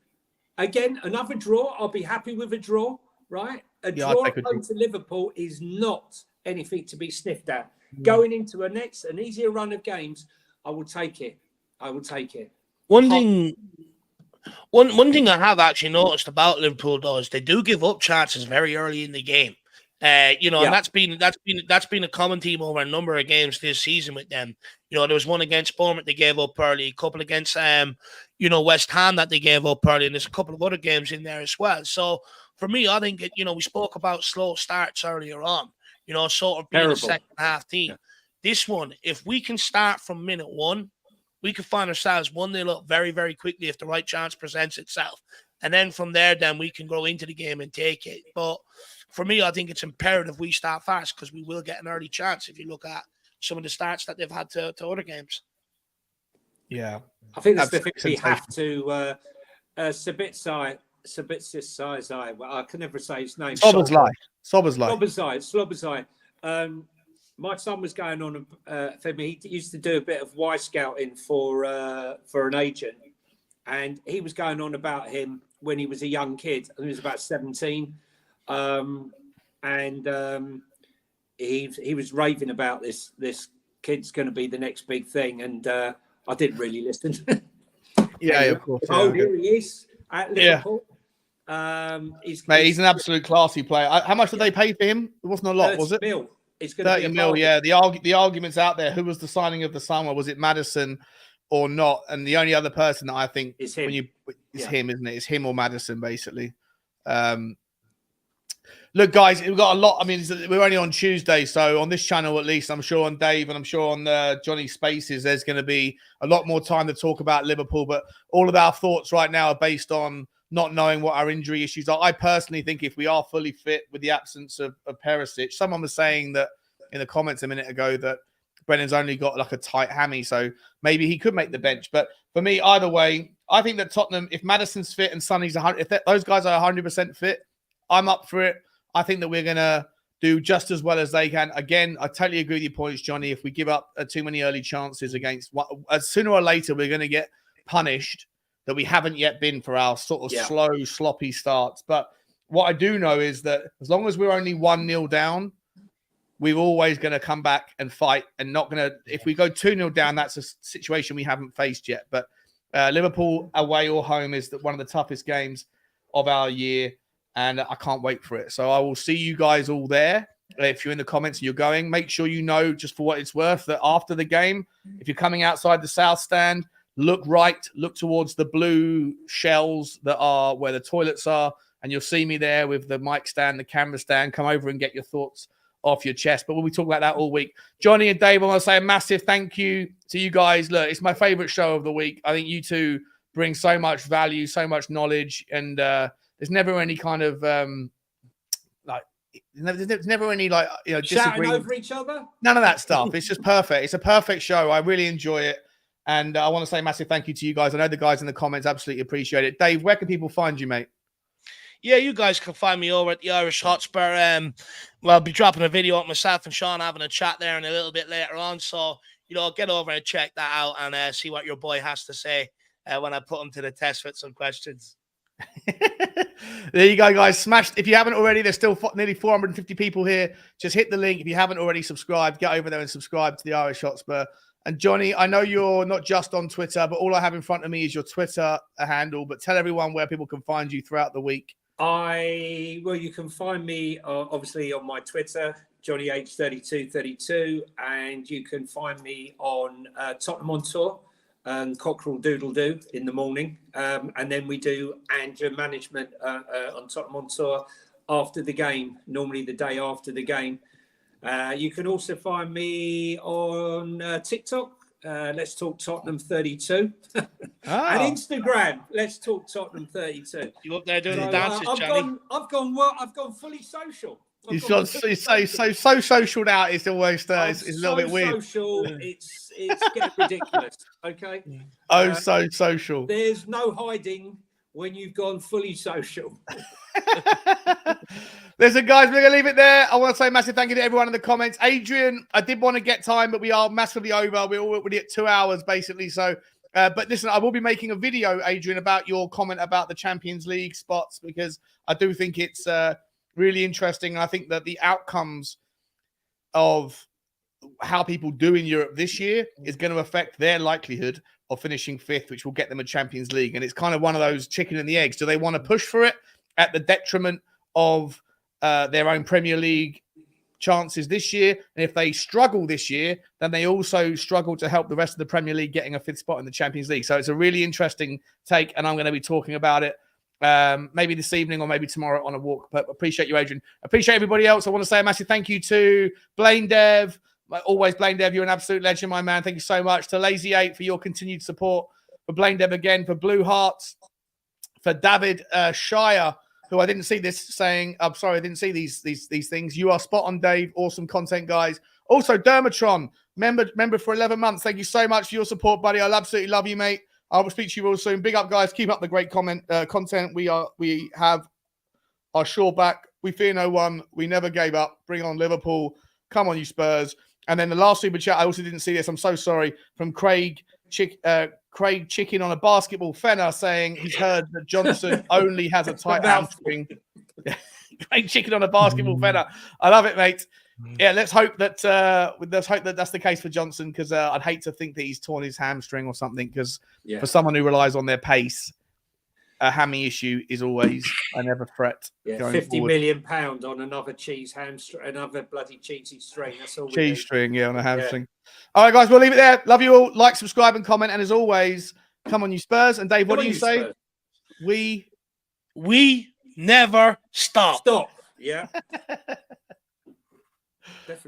again, another draw, I'll be happy with a draw, right? A draw home to Liverpool is not anything to be sniffed at. Going into an easier run of games, I will take it. One thing I have actually noticed about Liverpool though is they do give up chances very early in the game. And that's been a common theme over a number of games this season with them. There was one against Bournemouth they gave up early, a couple against West Ham that they gave up early, and there's a couple of other games in there as well. So for me, I think we spoke about slow starts earlier on. Sort of being a second half team. Yeah. This one, if we can start from minute 1, we can find ourselves 1-0 up very, very quickly if the right chance presents itself. And then from there, then we can go into the game and take it. But for me, I think it's imperative we start fast because we will get an early chance if you look at some of the starts that they've had to other games. Yeah. I think that's the thing we have to Sabitsai. Well, I can never say his name. Slobozai. My son was going on for me. He used to do a bit of Y scouting for an agent, and he was going on about him when he was a young kid. I think he was about 17, he was raving about this kid's going to be the next big thing, and I didn't really listen. Of course. Here he is at Liverpool. He's an absolute classy player. How much did they pay for him? It wasn't a lot, was it? Mil. It's going 30 mil, yeah. The argument's out there. Who was the signing of the summer? Was it Maddison or not? And the only other person that I think is him. Him, isn't it? It's him or Maddison, basically. Look, guys, we've got a lot. I mean, we're only on Tuesday, so on this channel at least, I'm sure on Dave and I'm sure on Johnny Spaces, there's going to be a lot more time to talk about Liverpool. But all of our thoughts right now are based on not knowing what our injury issues are. I personally think if we are fully fit with the absence of Perisic, someone was saying that in the comments a minute ago that Brennan's only got like a tight hammy, so maybe he could make the bench. But for me, either way, I think that Tottenham, if Maddison's fit and Sonny's 100, if those guys are 100% fit, I'm up for it. I think that we're going to do just as well as they can. Again, I totally agree with your points, Johnny. If we give up too many early chances against, sooner or later, we're going to get punished that we haven't yet been for our sort of slow, sloppy starts. But what I do know is that as long as we're only 1-0 down, we're always going to come back and fight and not going to, if we go 2-0 down, that's a situation we haven't faced yet. But Liverpool away or home is one of the toughest games of our year. And I can't wait for it. So I will see you guys all there. If you're in the comments and you're going, make sure you know, just for what it's worth, that after the game, if you're coming outside the south stand, look right, look towards the blue shells that are where the toilets are, and you'll see me there with the mic stand, the camera stand. Come over and get your thoughts off your chest. But we'll be talking about that all week. Johnny and Dave, I want to say a massive thank you to you guys. Look, it's my favorite show of the week. I think you two bring so much value, so much knowledge, and there's never any kind of there's never any shouting over each other. None of that stuff. It's just perfect. It's a perfect show. I really enjoy it, and I want to say a massive thank you to you guys. I know the guys in the comments absolutely appreciate it. Dave, where can people find you, mate? Yeah, you guys can find me over at the Irish Hotspur. I'll be dropping a video of myself and Sean having a chat there in a little bit later on. So, get over and check that out and see what your boy has to say when I put him to the test with some questions. There you go, guys. Smashed. If you haven't already, there's still nearly 450 people here. Just hit the link. If you haven't already subscribed, get over there and subscribe to the Irish Hotspur. And Johnny, I know you're not just on Twitter, but all I have in front of me is your Twitter handle. But tell everyone where people can find you throughout the week. You can find me obviously on my Twitter, Johnny H3232, and you can find me on Tottenham on Tour and Cockerel Doodle Doo in the morning, and then we do Andrew Management on Tottenham on Tour after the game, normally the day after the game. You can also find me on TikTok, Let's Talk Tottenham 32, and Instagram, Let's Talk Tottenham 32. You up there doing the dances, Johnny? I've gone fully social. It's so social now. It's almost it's a little bit weird. Social, it's getting ridiculous. Okay. So social. There's no hiding when you've gone fully social. Listen, guys, we're gonna leave it there. I want to say a massive thank you to everyone in the comments. Adrian, I did want to get time, but we are massively over. We're already at 2 hours basically. So, but listen, I will be making a video, Adrian, about your comment about the Champions League spots because I do think it's really interesting. And I think that the outcomes of how people do in Europe this year is going to affect their likelihood of finishing fifth, which will get them a Champions League. And it's kind of one of those chicken and the eggs. Do they want to push for it at the detriment of their own Premier League chances this year? And if they struggle this year, then they also struggle to help the rest of the Premier League getting a fifth spot in the Champions League. So it's a really interesting take, and I'm going to be talking about it maybe this evening or maybe tomorrow on a walk. But appreciate you, Adrian. Appreciate everybody else. I want to say a massive thank you to Blaine Dev. Always, Blaine Dev, you're an absolute legend, my man. Thank you so much. To Lazy 8 for your continued support. For Blaine Dev again. For Blue Hearts. For David Shire, who I didn't see this saying, I'm sorry, I didn't see these things. You are spot on, Dave. Awesome content, guys. Also, Dermatron, member for 11 months. Thank you so much for your support, buddy. I'll absolutely love you, mate. I will speak to you all soon. Big up, guys. Keep up the great content. We have our shore back. We fear no one. We never gave up. Bring on Liverpool. Come on, you Spurs. And then the last super chat, I also didn't see this. I'm so sorry. From Craig Chicken on a basketball fenner saying he's heard that Johnson only has a tight hamstring. Craig Chicken on a basketball fenner. I love it, mate. Yeah, let's hope that that's the case for Johnson, because I'd hate to think that he's torn his hamstring or something, because for someone who relies on their pace, a hammy issue is always another threat. Yeah, £50 million on another another bloody cheesy string. That's all. Cheese string, on a hamstring. Yeah. All right, guys, we'll leave it there. Love you all. Like, subscribe, and comment. And as always, come on, you Spurs. And Dave, what do you say? Spurs. We never stop. Stop. Yeah.